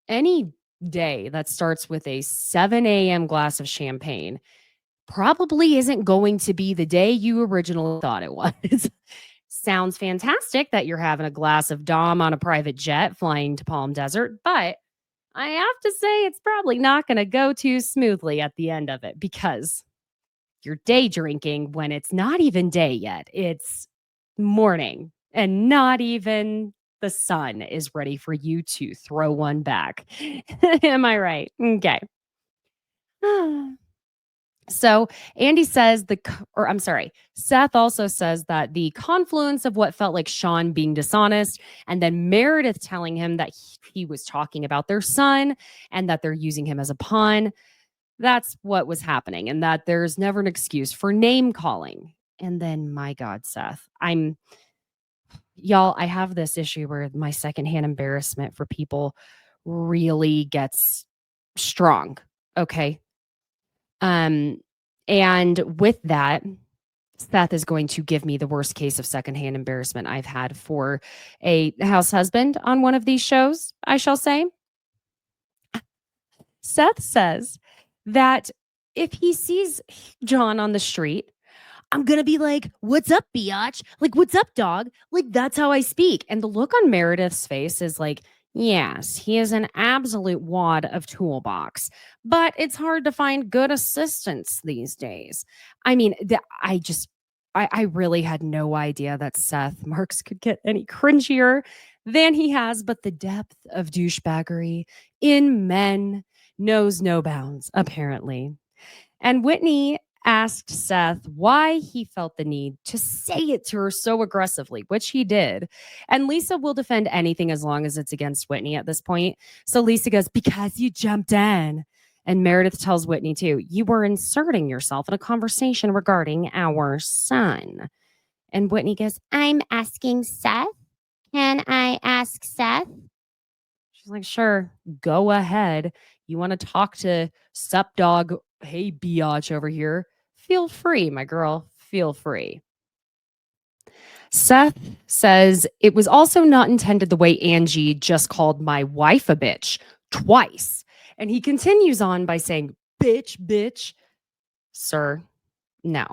any day that starts with a 7 a.m. glass of champagne probably isn't going to be the day you originally thought it was. Sounds fantastic that you're having a glass of Dom on a private jet flying to Palm Desert, but I have to say it's probably not going to go too smoothly at the end of it because you're day drinking when it's not even day yet. It's morning and not even the sun is ready for you to throw one back. Am I right? Okay. So Andy says Seth also says that the confluence of what felt like Sean being dishonest and then Meredith telling him that he was talking about their son and that they're using him as a pawn, that's what was happening and that there's never an excuse for name calling. And then, my God, Seth, y'all, I have this issue where my secondhand embarrassment for people really gets strong. Okay. And with that, Seth is going to give me the worst case of secondhand embarrassment I've had for a house husband on one of these shows, I shall say. Seth says that if he sees John on the street, I'm going to be like, what's up, biatch? Like, what's up, dog? Like, that's how I speak. And the look on Meredith's face is like, yes, he is an absolute wad of toolbox, but it's hard to find good assistants these days. I mean, I really had no idea that Seth Marks could get any cringier than he has, but the depth of douchebaggery in men knows no bounds, apparently. And Whitney asked Seth why he felt the need to say it to her so aggressively, which he did. And Lisa will defend anything as long as it's against Whitney at this point. So Lisa goes, because you jumped in. And Meredith tells Whitney too, you were inserting yourself in a conversation regarding our son. And Whitney goes, I'm asking Seth. Can I ask Seth? She's like, sure, go ahead. You want to talk to Sup Dog, hey biatch over here? Feel free, my girl. Feel free. Seth says it was also not intended the way Angie just called my wife a bitch twice. And he continues on by saying, bitch. Sir, no.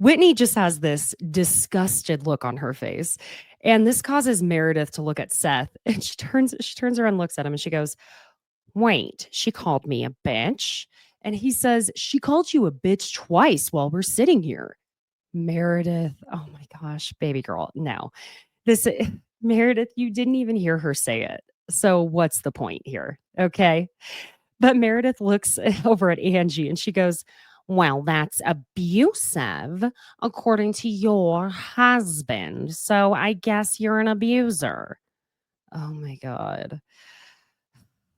Whitney just has this disgusted look on her face. And this causes Meredith to look at Seth. And she turns around and looks at him and she goes, wait, she called me a bitch. And he says, she called you a bitch twice while we're sitting here. Meredith, oh my gosh, baby girl, no. This Meredith, you didn't even hear her say it. So what's the point here? Okay. But Meredith looks over at Angie and she goes, well, that's abusive according to your husband. So I guess you're an abuser. Oh my God.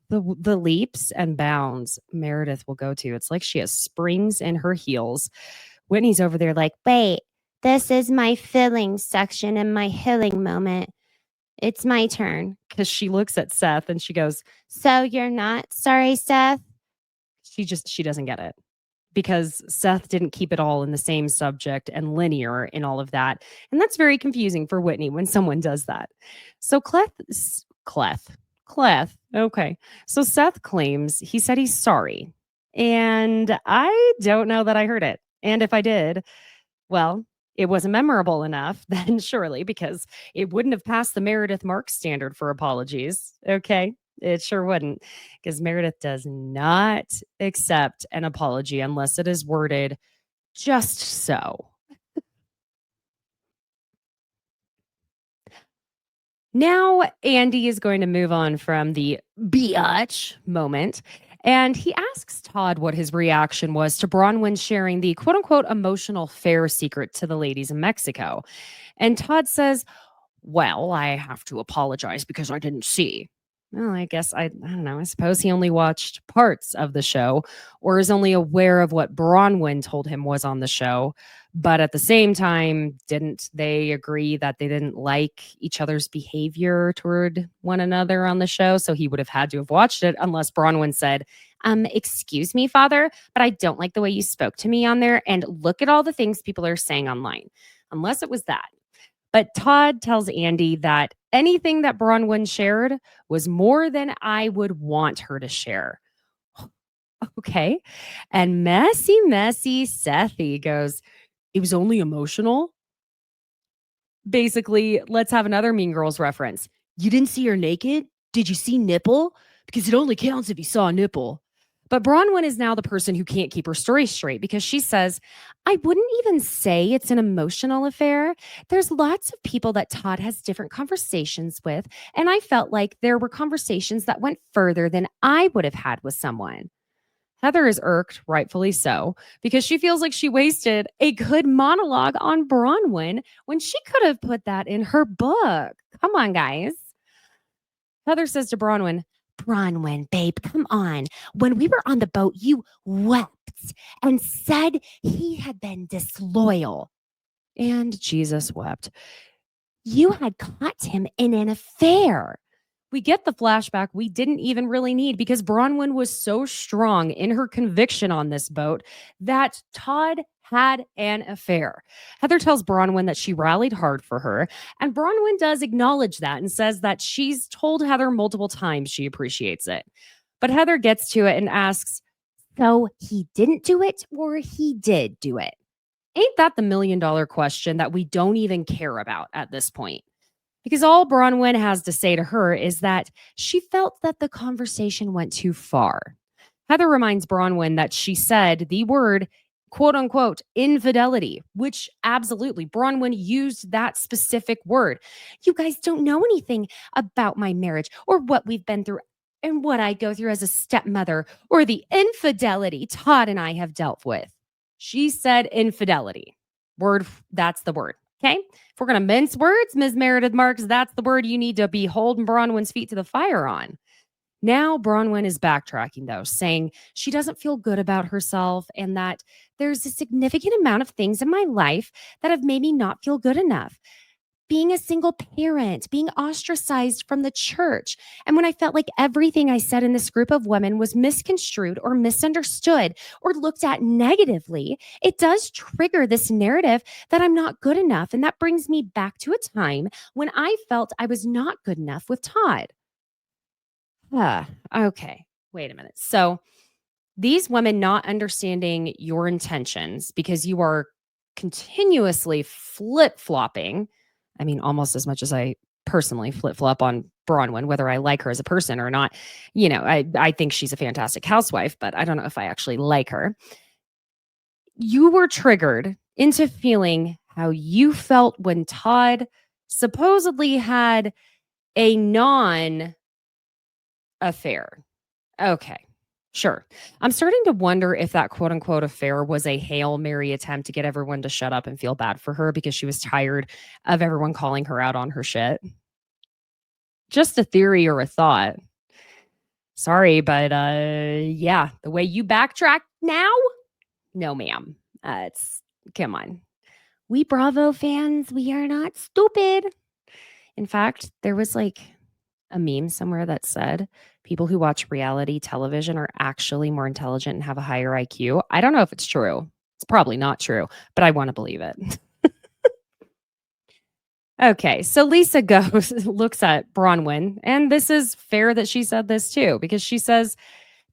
The leaps and bounds Meredith will go to. It's like she has springs in her heels. Whitney's over there like, Wait, this is my filling section and my healing moment. It's my turn. because she looks at Seth and she goes, So you're not sorry, Seth? she doesn't get it. Because Seth didn't keep it all in the same subject and linear in all of that. And that's very confusing for Whitney when someone does that. So Cleth. Okay. So Seth claims he said he's sorry. And I don't know that I heard it. And if I did, well, it wasn't memorable enough then surely because it wouldn't have passed the Meredith Marks standard for apologies. Okay. It sure wouldn't because Meredith does not accept an apology unless it is worded just so. Now, Andy is going to move on from the biatch moment. And he asks Todd what his reaction was to Bronwyn sharing the quote unquote emotional affair secret to the ladies in Mexico. And Todd says, well, I have to apologize because I didn't see. Well, I guess I don't know. I suppose he only watched parts of the show or is only aware of what Bronwyn told him was on the show. But at the same time, didn't they agree that they didn't like each other's behavior toward one another on the show? So he would have had to have watched it unless Bronwyn said, excuse me, father, but I don't like the way you spoke to me on there. And look at all the things people are saying online. Unless it was that. But Todd tells Andy that anything that Bronwyn shared was more than I would want her to share. Okay. And messy Sethy goes, it was only emotional. Basically, let's have another Mean Girls reference. You didn't see her naked? Did you see nipple? Because it only counts if you saw a nipple. But Bronwyn is now the person who can't keep her story straight because she says, I wouldn't even say it's an emotional affair. There's lots of people that Todd has different conversations with, and I felt like there were conversations that went further than I would have had with someone. Heather is irked, rightfully so, because she feels like she wasted a good monologue on Bronwyn when she could have put that in her book. Come on, guys. Heather says to Bronwyn, Bronwyn, babe, come on. When we were on the boat, you wept and said he had been disloyal. And Jesus wept. You had caught him in an affair. We get the flashback we didn't even really need because Bronwyn was so strong in her conviction on this boat that Todd had an affair. Heather tells Bronwyn that she rallied hard for her, and Bronwyn does acknowledge that and says that she's told Heather multiple times she appreciates it. But Heather gets to it and asks, so he didn't do it or he did do it? Ain't that the $1,000,000 question that we don't even care about at this point? Because all Bronwyn has to say to her is that she felt that the conversation went too far. Heather reminds Bronwyn that she said the word, quote unquote, infidelity, which absolutely Bronwyn used that specific word. You guys don't know anything about my marriage or what we've been through and what I go through as a stepmother or the infidelity Todd and I have dealt with. She said infidelity. Word, that's the word. Okay. If we're going to mince words, Ms. Meredith Marks, that's the word you need to be holding Bronwyn's feet to the fire on. Now, Bronwyn is backtracking, though, saying she doesn't feel good about herself and that there's a significant amount of things in my life that have made me not feel good enough. Being a single parent, being ostracized from the church. And when I felt like everything I said in this group of women was misconstrued or misunderstood or looked at negatively, it does trigger this narrative that I'm not good enough. And that brings me back to a time when I felt I was not good enough with Todd. Okay, wait a minute. So these women not understanding your intentions because you are continuously flip-flopping. I mean, almost as much as I personally flip-flop on Bronwyn, whether I like her as a person or not. I think she's a fantastic housewife, but I don't know if I actually like her. You were triggered into feeling how you felt when Todd supposedly had a non-affair. Okay, sure. I'm starting to wonder if that quote unquote affair was a Hail Mary attempt to get everyone to shut up and feel bad for her because she was tired of everyone calling her out on her shit. Just a theory or a thought. Sorry, but yeah, the way you backtrack now, no, ma'am. Come on. We Bravo fans, we are not stupid. In fact, there was like a meme somewhere that said people who watch reality television are actually more intelligent and have a higher IQ. I don't know if it's true. It's probably not true, but I want to believe it. Okay, so Lisa goes, looks at Bronwyn, and this is fair that she said this too, because she says,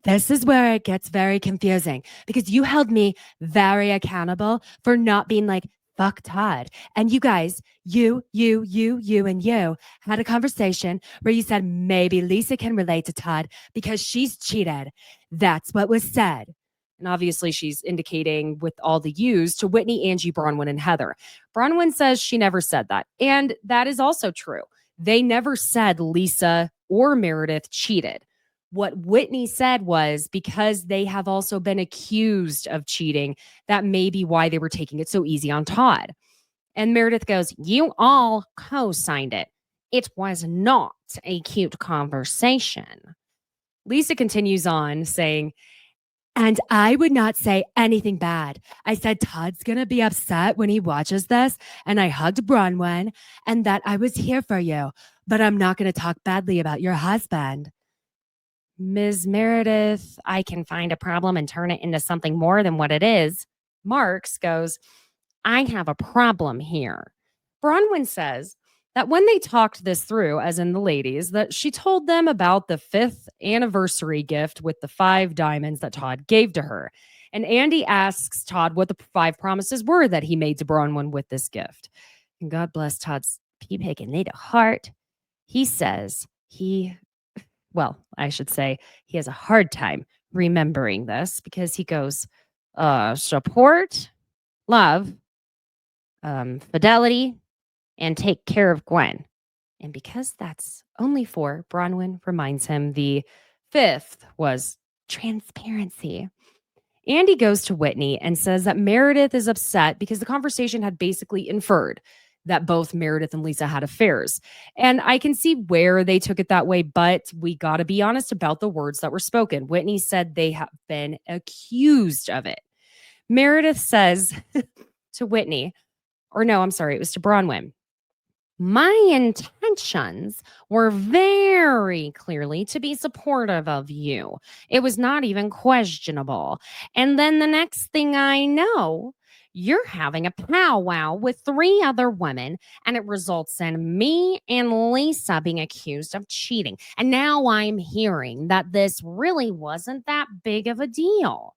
"This is where it gets very confusing because you held me very accountable for not being like, fuck Todd. And you guys, you, and you had a conversation where you said maybe Lisa can relate to Todd because she's cheated. That's what was said." And obviously, she's indicating with all the yous to Whitney, Angie, Bronwyn, and Heather. Bronwyn says she never said that. And that is also true. They never said Lisa or Meredith cheated. What Whitney said was because they have also been accused of cheating, that may be why they were taking it so easy on Todd. And Meredith goes, "You all co-signed it. It was not a cute conversation." Lisa continues on saying, "And I would not say anything bad. I said Todd's going to be upset when he watches this, and I hugged Bronwyn, and that I was here for you, but I'm not going to talk badly about your husband." Ms. Meredith, I can find a problem and turn it into something more than what it is. Marks goes, "I have a problem here." Bronwyn says that when they talked this through, as in the ladies, that she told them about the 5th anniversary gift with the 5 diamonds that Todd gave to her. And Andy asks Todd what the 5 promises were that he made to Bronwyn with this gift. And God bless Todd's pea-picking little heart. He says I should say he has a hard time remembering this because he goes, support, love, fidelity, and take care of Gwen. And because that's only 4, Bronwyn reminds him the 5th was transparency. Andy goes to Whitney and says that Meredith is upset because the conversation had basically inferred that both Meredith and Lisa had affairs. And I can see where they took it that way, but we got to be honest about the words that were spoken. Whitney said they have been accused of it. Meredith says to Whitney, or no, I'm sorry, it was to Bronwyn, "My intentions were very clearly to be supportive of you. It was not even questionable. And then the next thing I know, you're having a powwow with 3 other women, and it results in me and Lisa being accused of cheating. And now I'm hearing that this really wasn't that big of a deal."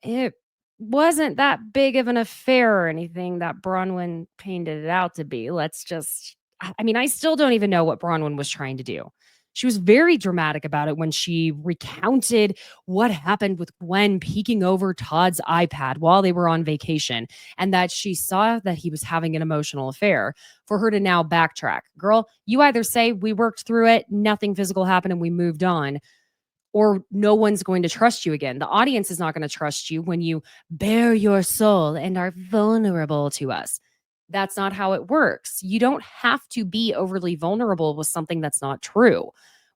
It wasn't that big of an affair or anything that Bronwyn painted it out to be. I still don't even know what Bronwyn was trying to do. She was very dramatic about it when she recounted what happened with Gwen peeking over Todd's iPad while they were on vacation and that she saw that he was having an emotional affair. For her to now backtrack. Girl, you either say we worked through it, nothing physical happened, and we moved on, or no one's going to trust you again. The audience is not going to trust you when you bare your soul and are vulnerable to us. That's not how it works. You don't have to be overly vulnerable with something that's not true.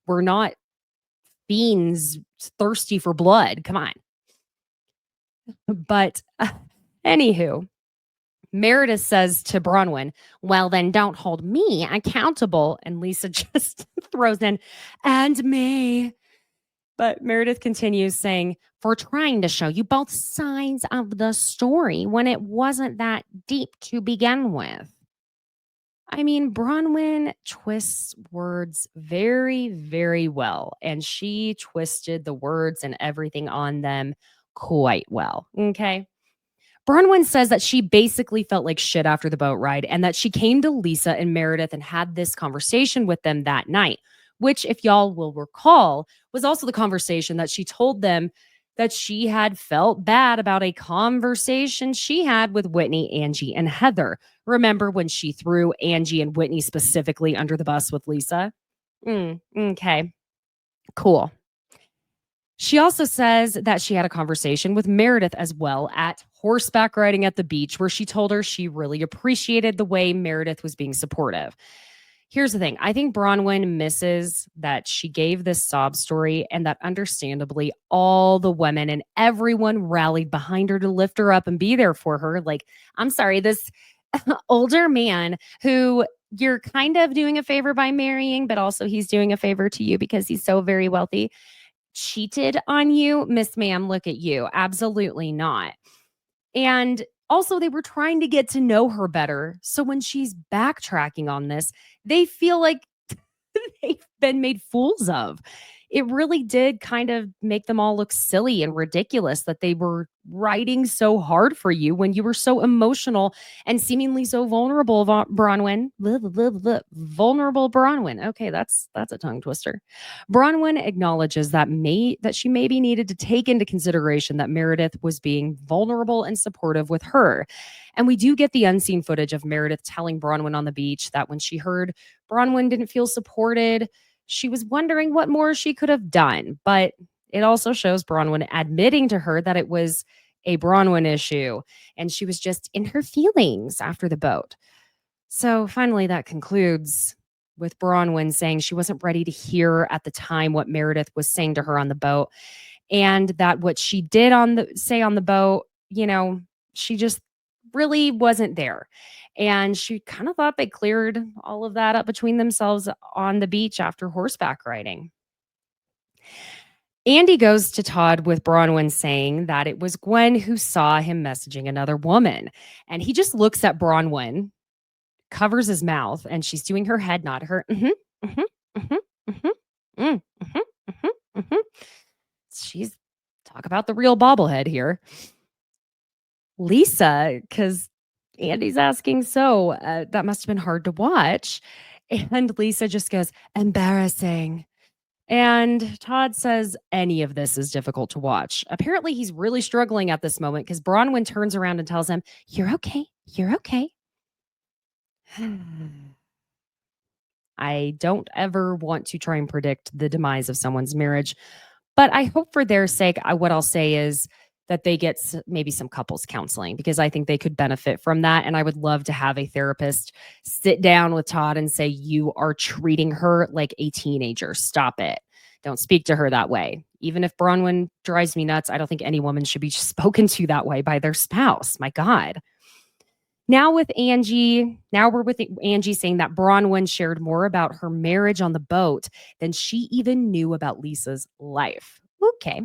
We're not fiends thirsty for blood. Come on. But anywho, Meredith says to Bronwyn, "Well, then don't hold me accountable." And Lisa just throws in, "And me." But Meredith continues saying, "For trying to show you both sides of the story when it wasn't that deep to begin with." I mean, Bronwyn twists words very, very well, and she twisted the words and everything on them quite well. Okay. Bronwyn says that she basically felt like shit after the boat ride and that she came to Lisa and Meredith and had this conversation with them that night, which, if y'all will recall, was also the conversation that she told them that she had felt bad about a conversation she had with Whitney, Angie, and Heather. Remember when she threw Angie and Whitney specifically under the bus with Lisa? Okay, cool. She also says that she had a conversation with Meredith as well at horseback riding at the beach, where she told her she really appreciated the way Meredith was being supportive. Here's the thing. I think Bronwyn misses that she gave this sob story and that understandably all the women and everyone rallied behind her to lift her up and be there for her. Like, I'm sorry, this older man who you're kind of doing a favor by marrying, but also he's doing a favor to you because he's so very wealthy, cheated on you. Miss Ma'am, look at you. Absolutely not. And also, they were trying to get to know her better. So when she's backtracking on this, they feel like they've been made fools of. It really did kind of make them all look silly and ridiculous that they were writing so hard for you when you were so emotional and seemingly so vulnerable, Bronwyn. Vulnerable Bronwyn. Okay, that's a tongue twister. Bronwyn acknowledges that she maybe needed to take into consideration that Meredith was being vulnerable and supportive with her. And we do get the unseen footage of Meredith telling Bronwyn on the beach that when she heard Bronwyn didn't feel supported, she was wondering what more she could have done. But it also shows Bronwyn admitting to her that it was a Bronwyn issue and she was just in her feelings after the boat. So finally, that concludes with Bronwyn saying she wasn't ready to hear at the time what Meredith was saying to her on the boat, and that what she did say on the boat, she just really wasn't there. And she kind of thought they cleared all of that up between themselves on the beach after horseback riding. Andy goes to Todd with Bronwyn saying that it was Gwen who saw him messaging another woman. And he just looks at Bronwyn, covers his mouth, and she's doing her head nod. She's talk about the real bobblehead here. Lisa, because Andy's asking, so that must have been hard to watch. And Lisa just goes, embarrassing. And Todd says any of this is difficult to watch. Apparently, he's really struggling at this moment because Bronwyn turns around and tells him, you're okay. You're okay. I don't ever want to try and predict the demise of someone's marriage, but I hope for their sake, what I'll say is that they get maybe some couples counseling, because I think they could benefit from that. And I would love to have a therapist sit down with Todd and say, you are treating her like a teenager. Stop it. Don't speak to her that way. Even if Bronwyn drives me nuts, I don't think any woman should be spoken to that way by their spouse. My God. Now we're with Angie saying that Bronwyn shared more about her marriage on the boat than she even knew about Lisa's life. Okay.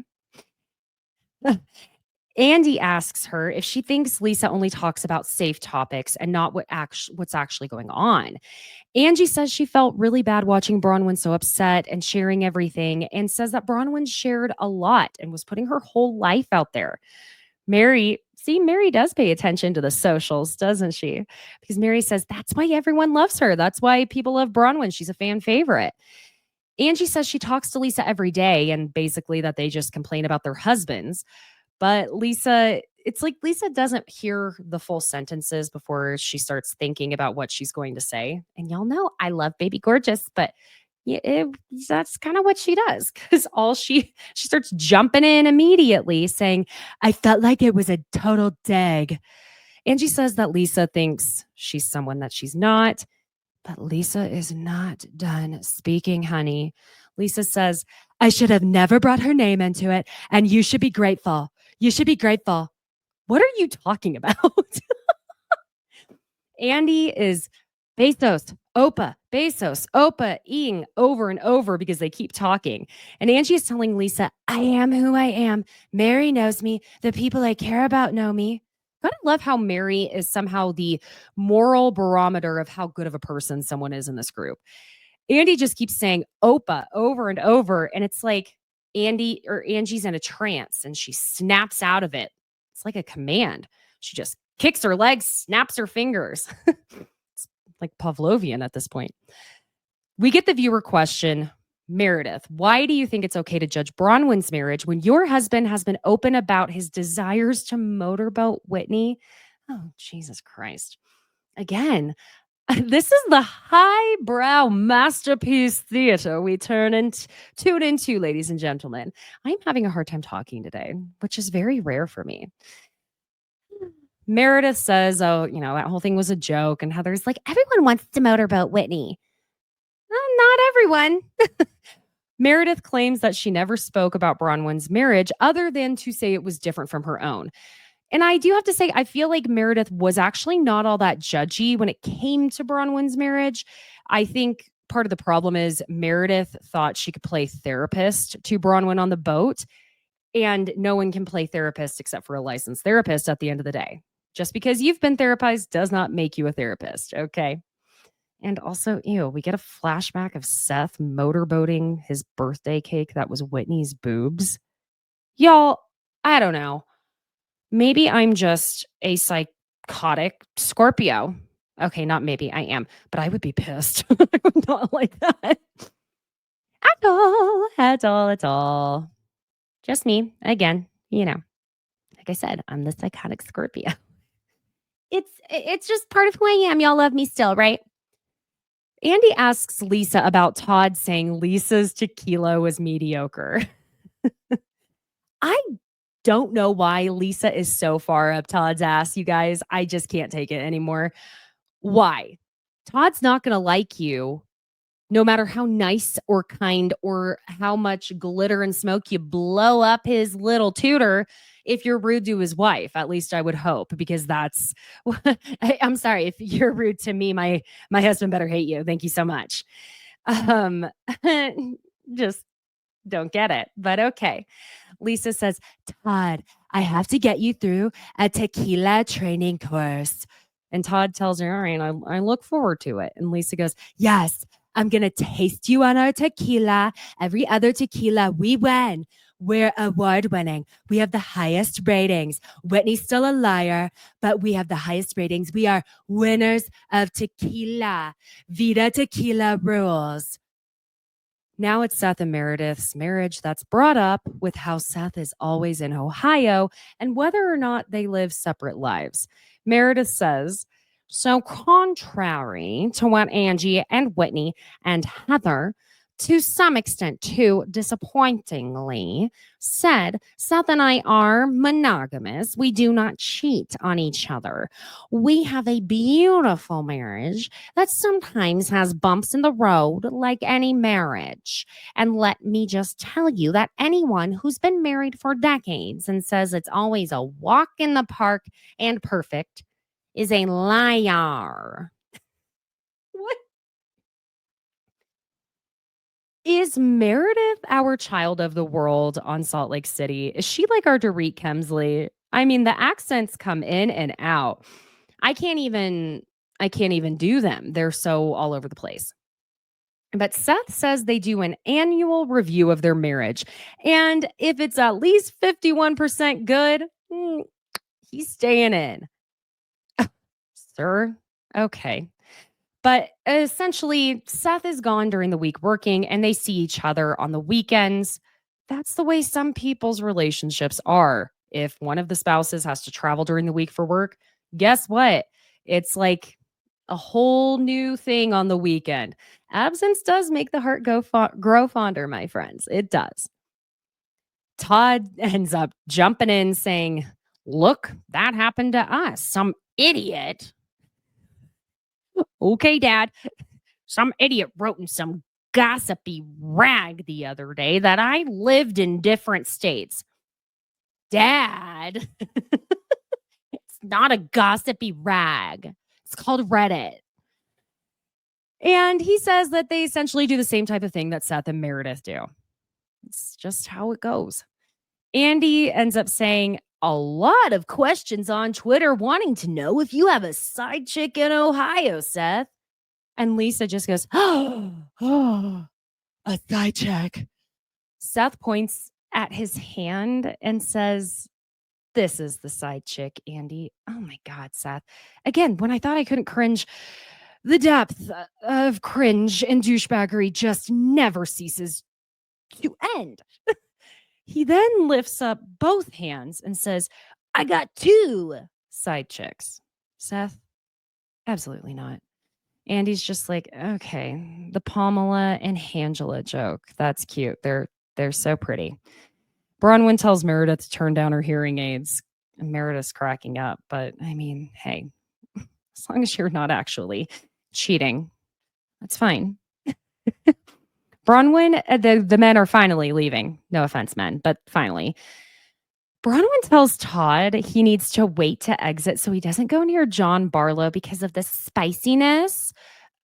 Andy asks her if she thinks Lisa only talks about safe topics and not what's actually going on. Angie says she felt really bad watching Bronwyn so upset and sharing everything, and says that Bronwyn shared a lot and was putting her whole life out there. Mary does pay attention to the socials, doesn't she? Because Mary says that's why everyone loves her. That's why people love Bronwyn. She's a fan favorite. Angie says she talks to Lisa every day and basically that they just complain about their husbands. But it's like Lisa doesn't hear the full sentences before she starts thinking about what she's going to say. And y'all know I love Baby Gorgeous, but that's kind of what she does, because she starts jumping in immediately saying, I felt like it was a total dag. Angie says that Lisa thinks she's someone that she's not, but Lisa is not done speaking, honey. Lisa says, I should have never brought her name into it, and you should be grateful. You should be grateful. What are you talking about? Andy is Bezos, Opa, ing over and over because they keep talking. And Angie is telling Lisa, I am who I am. Mary knows me. The people I care about know me. I love how Mary is somehow the moral barometer of how good of a person someone is in this group. Andy just keeps saying Opa over and over. And it's like Angie's in a trance and she snaps out of it. It's like a command. She just kicks her legs, snaps her fingers. It's like Pavlovian at this point. We get the viewer question, Meredith, why do you think it's okay to judge Bronwyn's marriage when your husband has been open about his desires to motorboat Whitney? Oh, Jesus Christ. Again, this is the highbrow masterpiece theater we tune into, ladies and gentlemen. I'm having a hard time talking today, which is very rare for me. Meredith says, oh, that whole thing was a joke. And Heather's like, everyone wants to motorboat Whitney. Not everyone. Meredith claims that she never spoke about Bronwyn's marriage other than to say it was different from her own. And I do have to say, I feel like Meredith was actually not all that judgy when it came to Bronwyn's marriage. I think part of the problem is Meredith thought she could play therapist to Bronwyn on the boat, and no one can play therapist except for a licensed therapist at the end of the day. Just because you've been therapized does not make you a therapist, okay? And also, we get a flashback of Seth motorboating his birthday cake that was Whitney's boobs. Y'all, I don't know. Maybe I'm just a psychotic Scorpio. Okay, not maybe, I am. But I would be pissed. I would not like that. At all. Just me. Again, like I said, I'm the psychotic Scorpio. It's just part of who I am. Y'all love me still, right? Andy asks Lisa about Todd saying Lisa's tequila was mediocre. I don't know why Lisa is so far up Todd's ass, you guys. I just can't take it anymore. Why? Todd's not going to like you no matter how nice or kind or how much glitter and smoke you blow up his little tutor if you're rude to his wife. At least I would hope, because that's I'm sorry, if you're rude to me, my husband better hate you. Thank you so much. Just don't get it, but okay. Lisa says, Todd, I have to get you through a tequila training course. And Todd tells her, all right, I look forward to it. And Lisa goes, yes, I'm going to taste you on our tequila. Every other tequila we win. We're award winning. We have the highest ratings. Whitney's still a liar, but we have the highest ratings. We are winners of tequila. Vida tequila rules. Now it's Seth and Meredith's marriage that's brought up with how Seth is always in Ohio and whether or not they live separate lives. Meredith says, so contrary to what Angie and Whitney and Heather, to some extent too disappointingly, said, Seth and I are monogamous. We do not cheat on each other. We have a beautiful marriage that sometimes has bumps in the road like any marriage. And let me just tell you that anyone who's been married for decades and says it's always a walk in the park and perfect is a liar. What? Is Meredith our child of the world on Salt Lake City? Is she like our Dorit Kemsley? I mean, the accents come in and out. I can't even do them. They're so all over the place. But Seth says they do an annual review of their marriage. And if it's at least 51% good, he's staying in. Sir? Okay. But essentially, Seth is gone during the week working and they see each other on the weekends. That's the way some people's relationships are. If one of the spouses has to travel during the week for work, guess what? It's like a whole new thing on the weekend. Absence does make the heart grow fonder, my friends. It does. Todd ends up jumping in saying, look, that happened to us. Some idiot. Okay, Dad. Some idiot wrote in some gossipy rag the other day that I lived in different states. Dad, it's not a gossipy rag. It's called Reddit. And he says that they essentially do the same type of thing that Seth and Meredith do. It's just how it goes. Andy ends up saying, a lot of questions on Twitter wanting to know if you have a side chick in Ohio, Seth. And Lisa just goes, oh, a side chick. Seth points at his hand and says, This is the side chick, Andy. Oh my God, Seth. Again, when I thought I couldn't cringe, the depth of cringe and douchebaggery just never ceases to end. He then lifts up both hands and says, I got two side chicks. Seth, absolutely not. Andy's just like, okay, the Pamela and Angela joke. That's cute. They're so pretty. Bronwyn tells Meredith to turn down her hearing aids. And Meredith's cracking up, but I mean, hey, as long as you're not actually cheating, that's fine. Bronwyn, the men are finally leaving. No offense, men, but finally. Bronwyn tells Todd he needs to wait to exit so he doesn't go near John Barlow because of the spiciness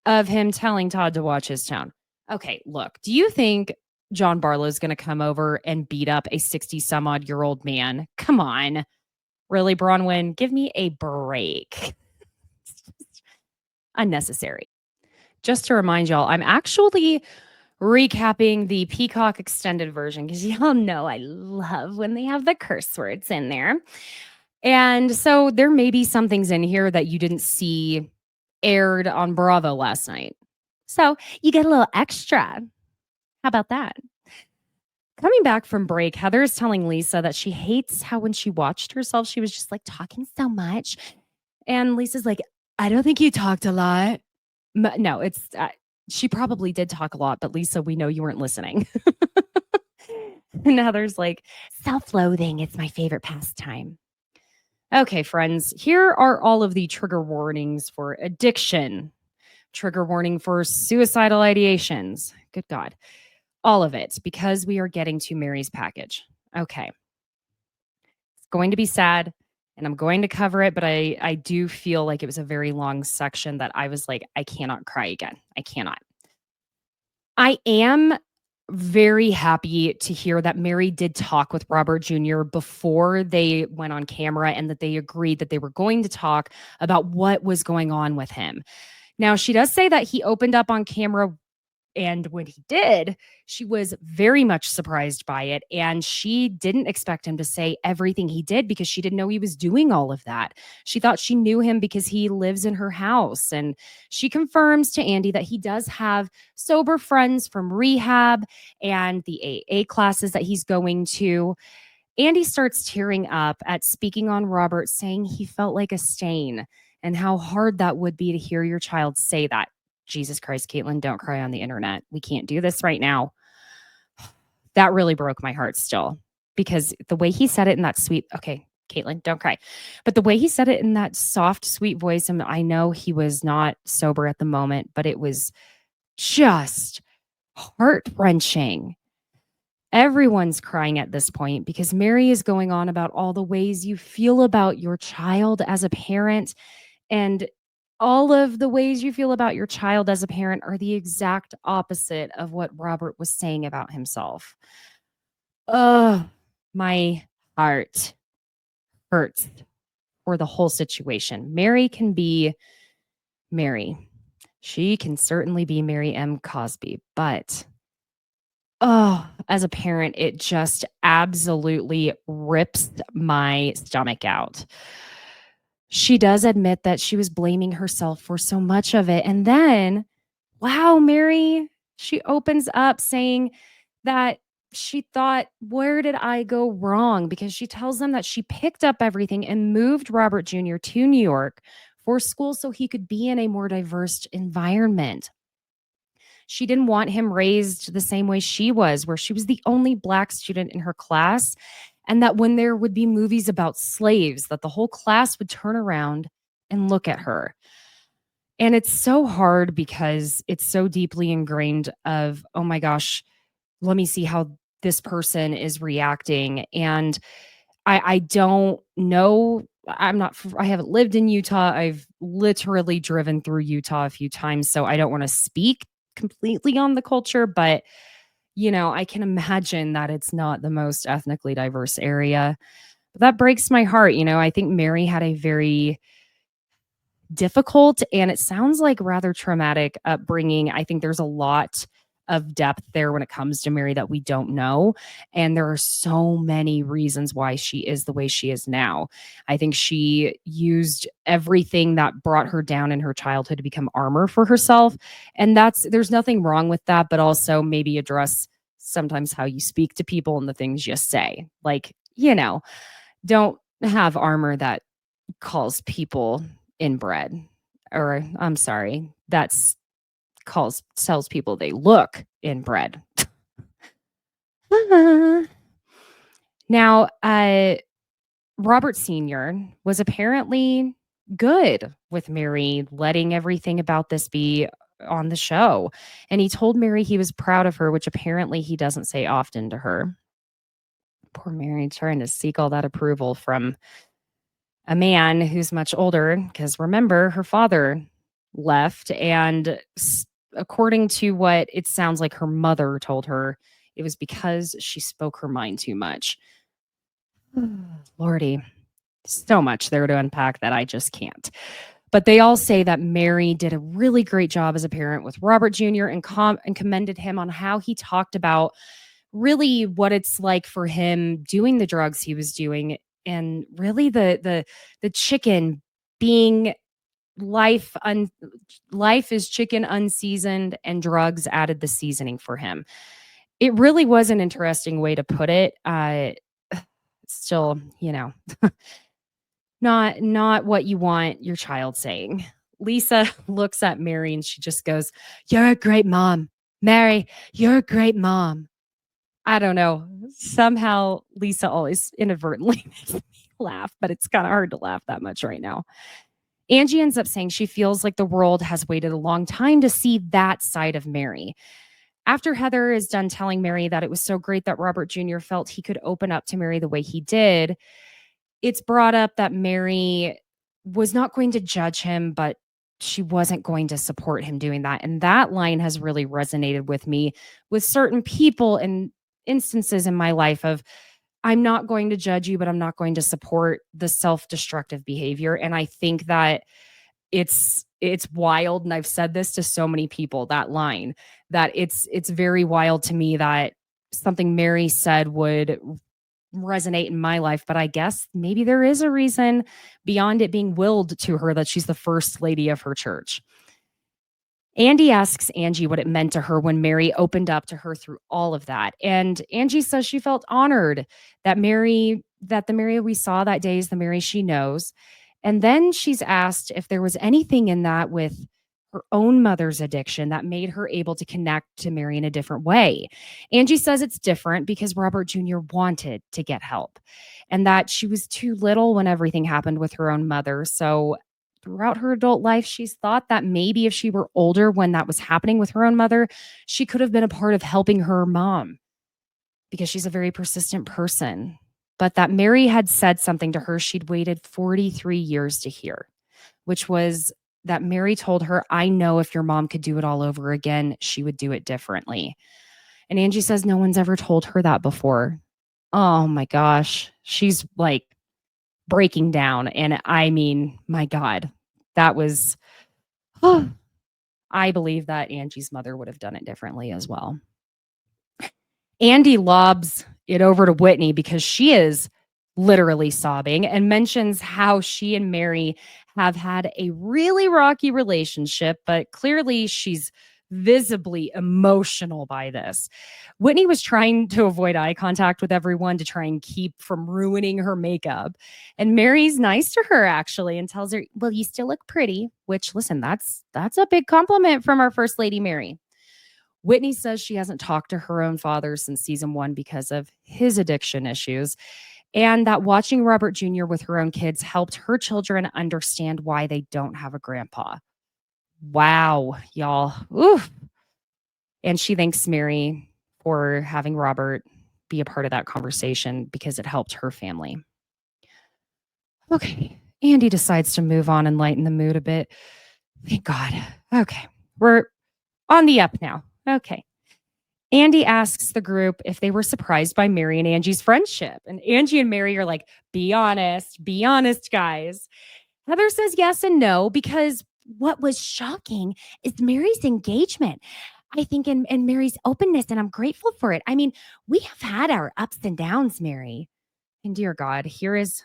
of him telling Todd to watch his tone. Okay, look, do you think John Barlow's going to come over and beat up a 60-some-odd-year-old man? Come on. Really, Bronwyn? Give me a break. It's just unnecessary. Just to remind y'all, I'm actually recapping the Peacock extended version because y'all know I love when they have the curse words in there. And so there may be some things in here that you didn't see aired on Bravo last night. So you get a little extra. How about that? Coming back from break, Heather is telling Lisa that she hates how when she watched herself, she was just like talking so much. And Lisa's like, I don't think you talked a lot. No, it's she probably did talk a lot, but Lisa, we know you weren't listening. And Heather's like, self-loathing is my favorite pastime. Okay, friends, here are all of the trigger warnings for addiction, trigger warning for suicidal ideations. Good God. All of it, because we are getting to Mary's package. Okay. It's going to be sad, and I'm going to cover it, but I do feel like it was a very long section that I was like, I cannot cry again. I cannot. I am very happy to hear that Mary did talk with Robert Jr. before they went on camera and that they agreed that they were going to talk about what was going on with him. Now, she does say that he opened up on camera, and when he did, she was very much surprised by it. And she didn't expect him to say everything he did because she didn't know he was doing all of that. She thought she knew him because he lives in her house. And she confirms to Andy that he does have sober friends from rehab and the AA classes that he's going to. Andy starts tearing up at speaking on Robert, saying he felt like a stain and how hard that would be to hear your child say that. Jesus Christ, Caitlin, don't cry on the internet. We can't do this right now. That really broke my heart still, because the way he said it in that sweet, okay, Caitlin, don't cry. But the way he said it in that soft, sweet voice, and I know he was not sober at the moment, but it was just heart-wrenching. Everyone's crying at this point because Mary is going on about all the ways you feel about your child as a parent, and all of the ways you feel about your child as a parent are the exact opposite of what Robert was saying about himself. Oh, my heart hurts for the whole situation. Mary can be Mary. She can certainly be Mary M. Cosby, but as a parent, it just absolutely rips my stomach out. She does admit that she was blaming herself for so much of it. And then, wow, Mary, she opens up saying that she thought, where did I go wrong? Because she tells them that she picked up everything and moved Robert Jr. to New York for school so he could be in a more diverse environment. She didn't want him raised the same way she was, where she was the only Black student in her class. And that when there would be movies about slaves, that the whole class would turn around and look at her. And it's so hard because it's so deeply ingrained of, oh my gosh, let me see how this person is reacting. And I don't know. I haven't lived in Utah. I've literally driven through Utah a few times, so I don't want to speak completely on the culture, but I can imagine that it's not the most ethnically diverse area. But that breaks my heart. I think Mary had a very difficult, and it sounds like rather traumatic upbringing. I think there's a lot of depth there when it comes to Mary that we don't know. And there are so many reasons why she is the way she is now. I think she used everything that brought her down in her childhood to become armor for herself. And there's nothing wrong with that, but also maybe address sometimes how you speak to people and the things you say. Like, don't have armor that calls people inbred, or I'm sorry, tells people they look inbred. Now, Robert Sr. was apparently good with Mary letting everything about this be on the show. And he told Mary he was proud of her, which apparently he doesn't say often to her. Poor Mary trying to seek all that approval from a man who's much older, because remember, her father left. And according to what it sounds like her mother told her, it was because she spoke her mind too much. Lordy, so much there to unpack that I just can't. But they all say that Mary did a really great job as a parent with Robert Jr. and commended him on how he talked about really what it's like for him doing the drugs he was doing, and really the chicken being life is chicken unseasoned, and drugs added the seasoning for him. It really was an interesting way to put it. Still, not what you want your child saying. Lisa looks at Mary and she just goes, "You're a great mom. Mary, you're a great mom." I don't know. Somehow Lisa always inadvertently makes me laugh, but it's kind of hard to laugh that much right now. Angie ends up saying she feels like the world has waited a long time to see that side of Mary. After Heather is done telling Mary that it was so great that Robert Jr. felt he could open up to Mary the way he did, it's brought up that Mary was not going to judge him, but she wasn't going to support him doing that. And that line has really resonated with me with certain people and instances in my life of, I'm not going to judge you, but I'm not going to support the self-destructive behavior. And I think that it's wild. And I've said this to so many people, that line, that it's very wild to me that something Mary said would resonate in my life. But I guess maybe there is a reason beyond it being willed to her that she's the first lady of her church. Andy asks Angie what it meant to her when Mary opened up to her through all of that. And Angie says she felt honored that the Mary we saw that day is the Mary she knows. And then she's asked if there was anything in that with her own mother's addiction that made her able to connect to Mary in a different way. Angie says it's different because Robert Jr. wanted to get help and that she was too little when everything happened with her own mother. So throughout her adult life, she's thought that maybe if she were older when that was happening with her own mother, she could have been a part of helping her mom because she's a very persistent person. But that Mary had said something to her she'd waited 43 years to hear, which was that Mary told her, "I know if your mom could do it all over again, she would do it differently." And Angie says no one's ever told her that before. Oh my gosh. She's like breaking down. And I mean, my God, that was, I believe that Angie's mother would have done it differently as well. Andy lobs it over to Whitney because she is literally sobbing and mentions how she and Mary have had a really rocky relationship, but clearly she's visibly emotional by this. Whitney was trying to avoid eye contact with everyone to try and keep from ruining her makeup. And Mary's nice to her actually and tells her, "Well, you still look pretty," which, listen, that's a big compliment from our First Lady Mary. Whitney says she hasn't talked to her own father since season 1 because of his addiction issues, and that watching Robert Jr. with her own kids helped her children understand why they don't have a grandpa. Wow, y'all. Oof. And she thanks Mary for having Robert be a part of that conversation because it helped her family. Okay, Andy decides to move on and lighten the mood a bit. Thank God. Okay, we're on the up now. Okay. Andy asks the group if they were surprised by Mary and Angie's friendship. And Angie and Mary are like, be honest, guys. Heather says yes and no, because what was shocking is Mary's engagement. I think in Mary's openness, and I'm grateful for it. I mean, we have had our ups and downs, Mary. And dear God, here's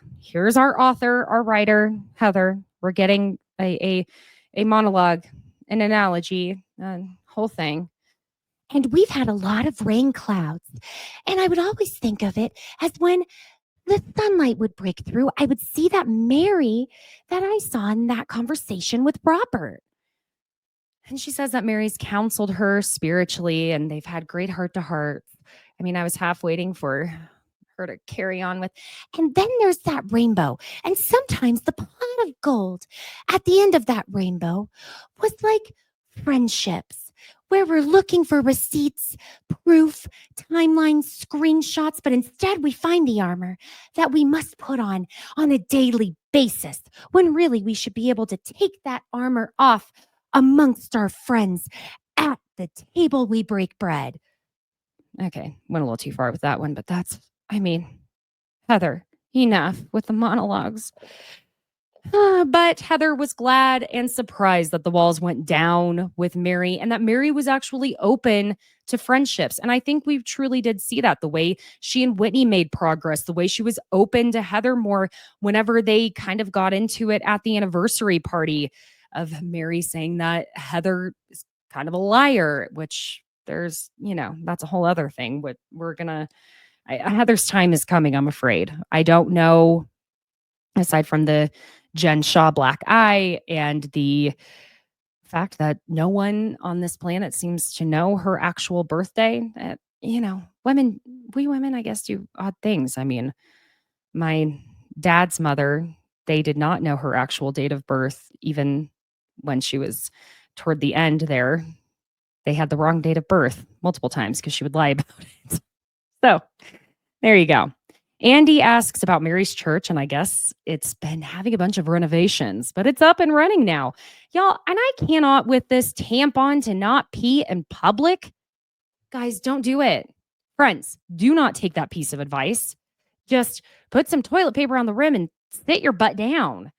our author, our writer, Heather. We're getting a monologue, an analogy, a whole thing. And we've had a lot of rain clouds. And I would always think of it as when the sunlight would break through, I would see that Mary that I saw in that conversation with Robert. And she says that Mary's counseled her spiritually and they've had great heart to heart. I mean, I was half waiting for her to carry on with. And then there's that rainbow. And sometimes the pot of gold at the end of that rainbow was like friendships, where we're looking for receipts, proof, timelines, screenshots, but instead we find the armor that we must put on a daily basis, when really we should be able to take that armor off amongst our friends at the table we break bread. Okay, went a little too far with that one, but Heather, enough with the monologues. But Heather was glad and surprised that the walls went down with Mary and that Mary was actually open to friendships. And I think we truly did see that, the way she and Whitney made progress, the way she was open to Heather more whenever they kind of got into it at the anniversary party, of Mary saying that Heather is kind of a liar, which there's, that's a whole other thing. What we're going to, Heather's time is coming, I'm afraid. I don't know, aside from the Jen Shaw black eye and the fact that no one on this planet seems to know her actual birthday. We women, I guess, do odd things. I mean, my dad's mother, they did not know her actual date of birth, even when she was toward the end there. They had the wrong date of birth multiple times because she would lie about it. So there you go. Andy asks about Mary's church, and I guess it's been having a bunch of renovations, but it's up and running now. Y'all, and I cannot with this tampon to not pee in public. Guys, don't do it. Friends, do not take that piece of advice. Just put some toilet paper on the rim and sit your butt down.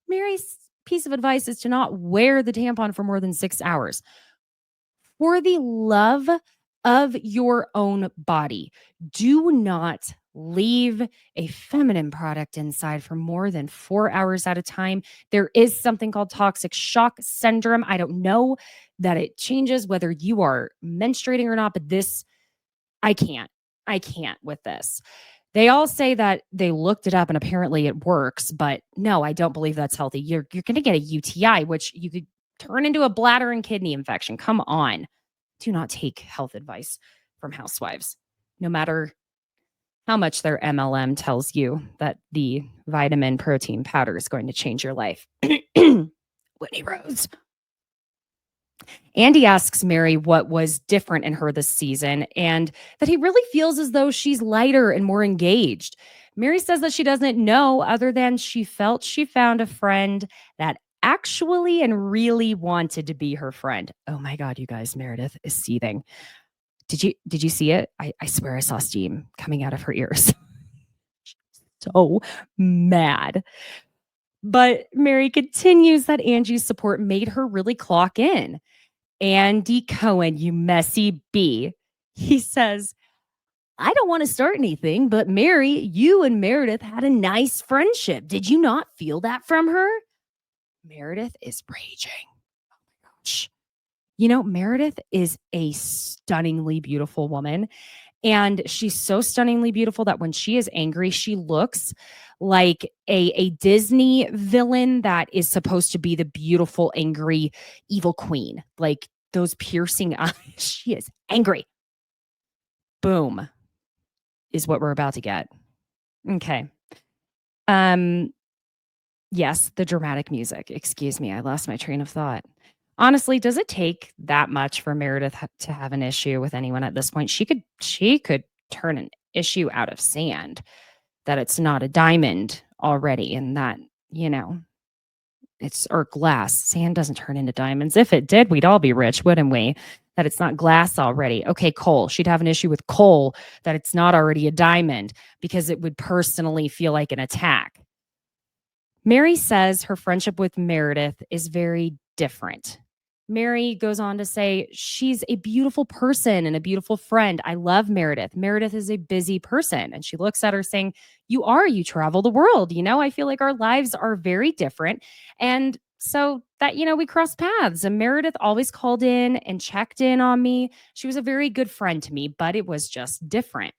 Mary's piece of advice is to not wear the tampon for more than 6 hours. For the love of your own body, do not leave a feminine product inside for more than 4 hours at a time. There is something called toxic shock syndrome. I don't know that it changes whether you are menstruating or not, but I can't with this. They all say that they looked it up and apparently it works, but no, I don't believe that's healthy. You're going to get a UTI, which you could turn into a bladder and kidney infection. Come on. Do not take health advice from Housewives, no matter how much their MLM tells you that the vitamin protein powder is going to change your life. Whitney Rose. Andy asks Mary what was different in her this season and that he really feels as though she's lighter and more engaged. Mary says that she doesn't know, other than she felt she found a friend that actually and really wanted to be her friend. Oh my God, you guys, Meredith is seething. Did you see it? I swear I saw steam coming out of her ears. So mad. But Mary continues that Angie's support made her really clock in. Andy Cohen, you messy bee. He says, I don't want to start anything, but Mary, you and Meredith had a nice friendship. Did you not feel that from her? Meredith is raging. Oh my gosh. Meredith is a stunningly beautiful woman. And she's so stunningly beautiful that when she is angry, she looks like a Disney villain that is supposed to be the beautiful, angry, evil queen. Like those piercing eyes. She is angry. Boom is what we're about to get. Okay. Yes, the dramatic music. Excuse me, I lost my train of thought. Honestly, does it take that much for Meredith to have an issue with anyone at this point? She could turn an issue out of sand, that it's not a diamond already, and that, it's or glass. Sand doesn't turn into diamonds. If it did, we'd all be rich, wouldn't we? That it's not glass already. Okay, coal. She'd have an issue with coal, that it's not already a diamond, because it would personally feel like an attack. Mary says her friendship with Meredith is very different. Mary goes on to say, she's a beautiful person and a beautiful friend. I love Meredith. Meredith is a busy person. And she looks at her saying, you travel the world. I feel like our lives are very different. And so that, we crossed paths. And Meredith always called in and checked in on me. She was a very good friend to me, but it was just different.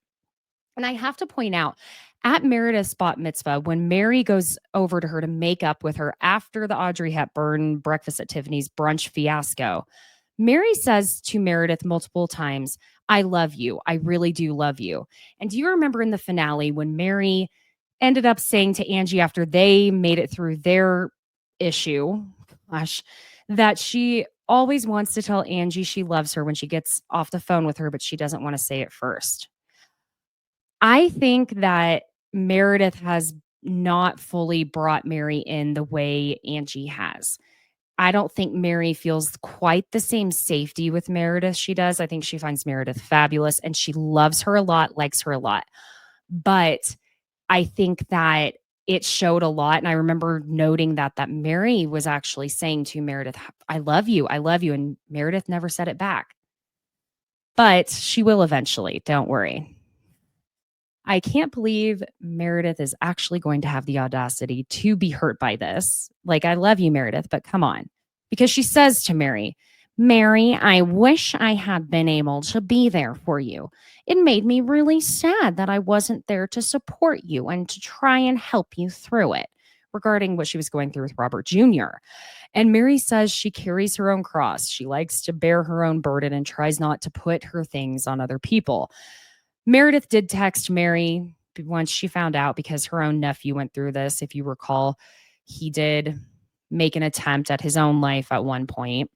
And I have to point out, at Meredith's bat mitzvah, when Mary goes over to her to make up with her after the Audrey Hepburn Breakfast at Tiffany's brunch fiasco, Mary says to Meredith multiple times, I love you. I really do love you. And do you remember in the finale when Mary ended up saying to Angie after they made it through their issue, that she always wants to tell Angie she loves her when she gets off the phone with her, but she doesn't want to say it first? I think that Meredith has not fully brought Mary in the way Angie has. I don't think Mary feels quite the same safety with Meredith she does. I think she finds Meredith fabulous and she loves her a lot, likes her a lot. But I think that it showed a lot. And I remember noting that Mary was actually saying to Meredith, I love you. I love you. And Meredith never said it back. But she will eventually. Don't worry. I can't believe Meredith is actually going to have the audacity to be hurt by this. Like, I love you, Meredith, but come on. Because she says to Mary, I wish I had been able to be there for you. It made me really sad that I wasn't there to support you and to try and help you through it, regarding what she was going through with Robert Jr. And Mary says she carries her own cross. She likes to bear her own burden and tries not to put her things on other people. Meredith did text Mary once she found out because her own nephew went through this. If you recall, he did make an attempt at his own life at one point.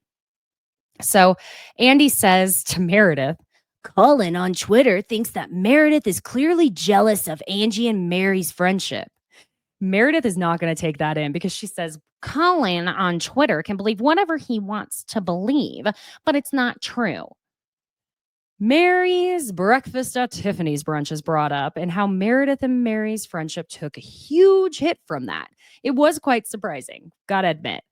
So Andy says to Meredith, Colin on Twitter thinks that Meredith is clearly jealous of Angie and Mary's friendship. Meredith is not going to take that in because she says, Colin on Twitter can believe whatever he wants to believe, but it's not true. Mary's breakfast at Tiffany's brunch is brought up and how Meredith and Mary's friendship took a huge hit from that. It was quite surprising, gotta admit.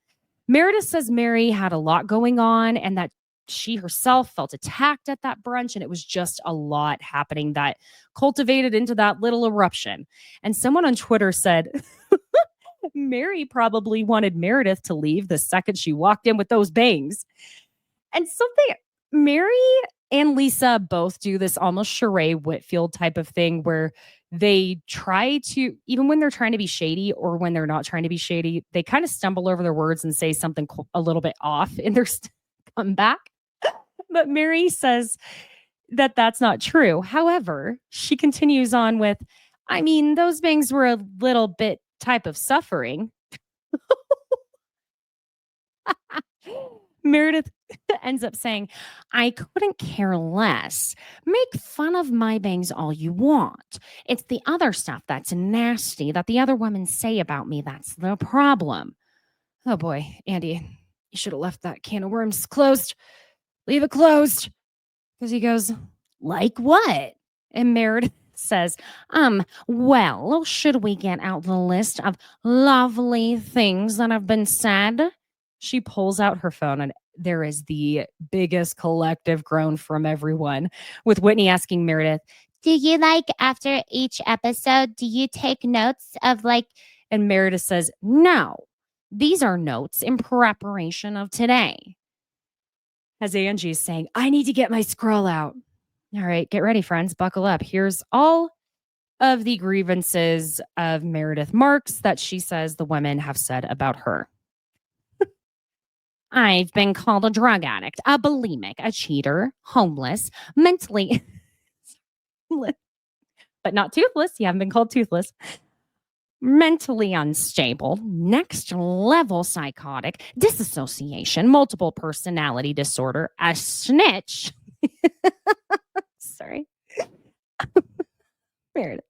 Meredith says Mary had a lot going on and that she herself felt attacked at that brunch, and it was just a lot happening that cultivated into that little eruption. And someone on Twitter said, Mary probably wanted Meredith to leave the second she walked in with those bangs. And something, Mary and Lisa both do this almost Sheree Whitfield type of thing where they try to, even when they're trying to be shady or when they're not trying to be shady, they kind of stumble over their words and say something a little bit off in their comeback. But Mary says that that's not true. However, she continues on with, those bangs were a little bit type of suffering. Meredith ends up saying, I couldn't care less. Make fun of my bangs all you want. It's the other stuff that's nasty that the other women say about me that's the problem. Oh boy, Andy, you should have left that can of worms closed. Leave it closed. Because he goes, like what? And Meredith says, well, should we get out the list of lovely things that have been said? She pulls out her phone and there is the biggest collective groan from everyone, with Whitney asking Meredith, do you after each episode, do you take notes of and Meredith says, no, these are notes in preparation of today. As Angie is saying, I need to get my scroll out. All right, get ready, friends. Buckle up. Here's all of the grievances of Meredith Marks that she says the women have said about her. I've been called a drug addict, a bulimic, a cheater, homeless, mentally, but not toothless. You haven't been called toothless. Mentally unstable, next level psychotic, disassociation, multiple personality disorder, a snitch. Sorry. Weird.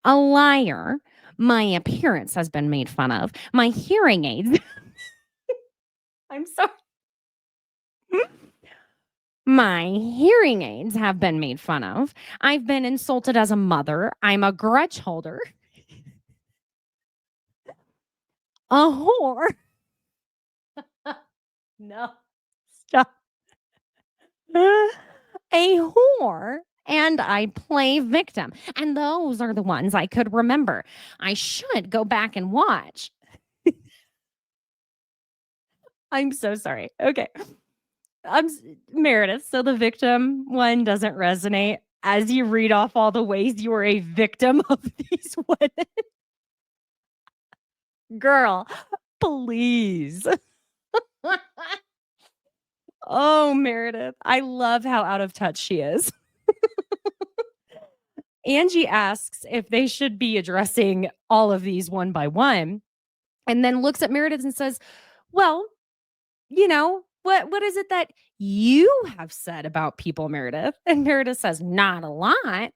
A liar. My appearance has been made fun of. My hearing aids. I'm sorry. My hearing aids have been made fun of. I've been insulted as a mother. I'm a grudge holder. A whore. No. Stop. A whore and I play victim. And those are the ones I could remember. I should go back and watch. I'm so sorry. Okay. Meredith. So the victim one doesn't resonate as you read off all the ways you were a victim of these women. Girl, please. Oh, Meredith. I love how out of touch she is. Angie asks if they should be addressing all of these one by one, and then looks at Meredith and says, well, what is it that you have said about people, Meredith? And Meredith says, not a lot.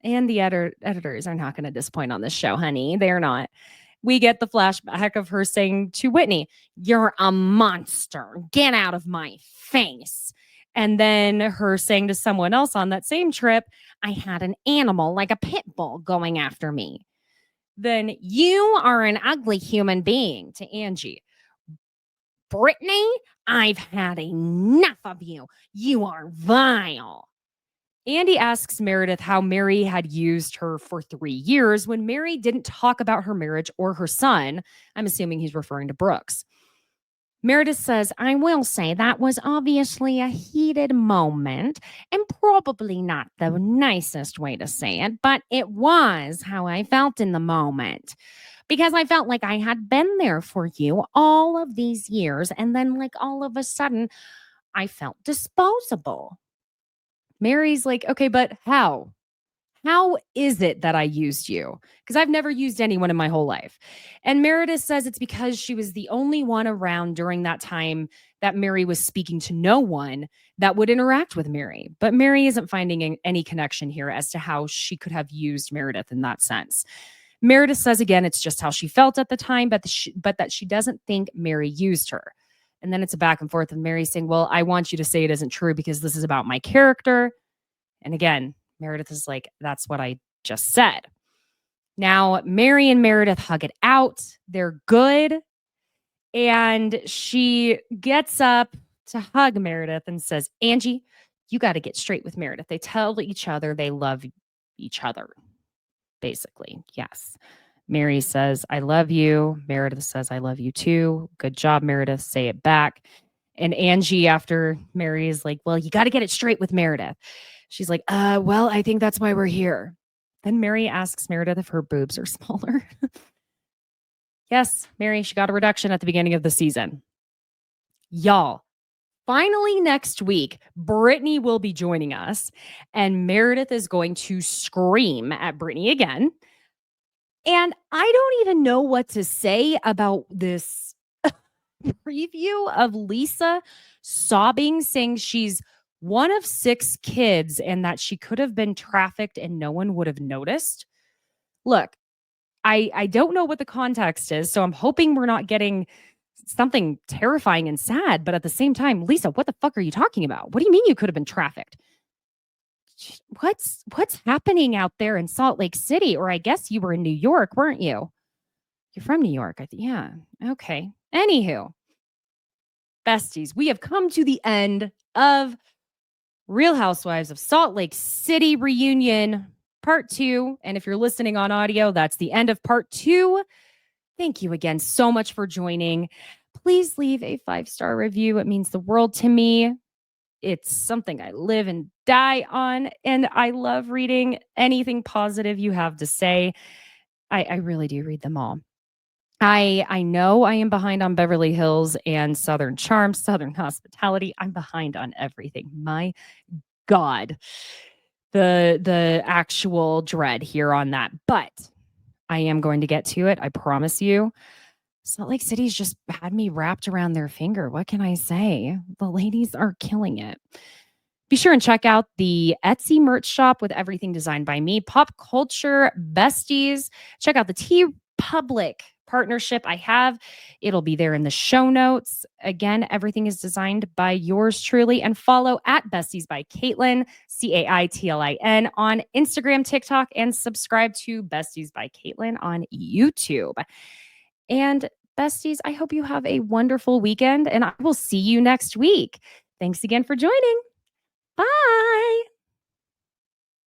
And the editors are not going to disappoint on this show, honey. They're not. We get the flashback of her saying to Whitney, you're a monster. Get out of my face. And then her saying to someone else on that same trip, I had an animal like a pit bull going after me. Then you are an ugly human being to Angie. Brittany, I've had enough of you. You are vile. Andy asks Meredith how Mary had used her for 3 years when Mary didn't talk about her marriage or her son. I'm assuming he's referring to Brooks. Meredith says, I will say that was obviously a heated moment and probably not the nicest way to say it, but it was how I felt in the moment. Because I felt like I had been there for you all of these years. And then, like, all of a sudden, I felt disposable. Mary's like, okay, but how? How is it that I used you? Because I've never used anyone in my whole life. And Meredith says it's because she was the only one around during that time that Mary was speaking to no one that would interact with Mary. But Mary isn't finding any connection here as to how she could have used Meredith in that sense. Meredith says again, it's just how she felt at the time, but that she doesn't think Mary used her. And then it's a back and forth of Mary saying, well, I want you to say it isn't true because this is about my character. And again, Meredith is like, that's what I just said. Now, Mary and Meredith hug it out. They're good. And she gets up to hug Meredith and says, Angie, you got to get straight with Meredith. They tell each other they love each other. Basically, yes. Mary says, I love you. Meredith says, I love you too. Good job, Meredith. Say it back. And Angie, after Mary is like, well, you got to get it straight with Meredith. She's like, well, I think that's why we're here. Then Mary asks Meredith if her boobs are smaller. Yes, Mary, she got a reduction at the beginning of the season. Y'all, finally next week, Brittany will be joining us, and Meredith is going to scream at Brittany again. And I don't even know what to say about this preview of Lisa sobbing, saying she's one of 6 kids and that she could have been trafficked and no one would have noticed. Look, I don't know what the context is, so I'm hoping we're not getting something terrifying and sad. But at the same time, Lisa, what the fuck are you talking about? What do you mean you could have been trafficked? What's happening out there in Salt Lake City? Or I guess you were in New York, weren't you? You're from New York. Yeah. Okay. Anywho, besties, we have come to the end of Real Housewives of Salt Lake City reunion part 2. And if you're listening on audio, that's the end of part 2. Thank you again so much for joining. Please leave a 5-star review. It means the world to me. It's something I live and die on. And I love reading anything positive you have to say. I really do read them all. I know I am behind on Beverly Hills and Southern Charm, Southern Hospitality. I'm behind on everything. My God, the actual dread here on that. But I am going to get to it. I promise you. Salt Lake City's just had me wrapped around their finger. What can I say? The ladies are killing it. Be sure and check out the Etsy merch shop with everything designed by me. Pop culture besties. Check out the TeePublic partnership I have. It'll be there in the show notes. Again, everything is designed by yours truly. And follow at Besties by Caitlin, Caitlin, on Instagram, TikTok, and subscribe to Besties by Caitlin on YouTube. And besties, I hope you have a wonderful weekend and I will see you next week. Thanks again for joining. Bye.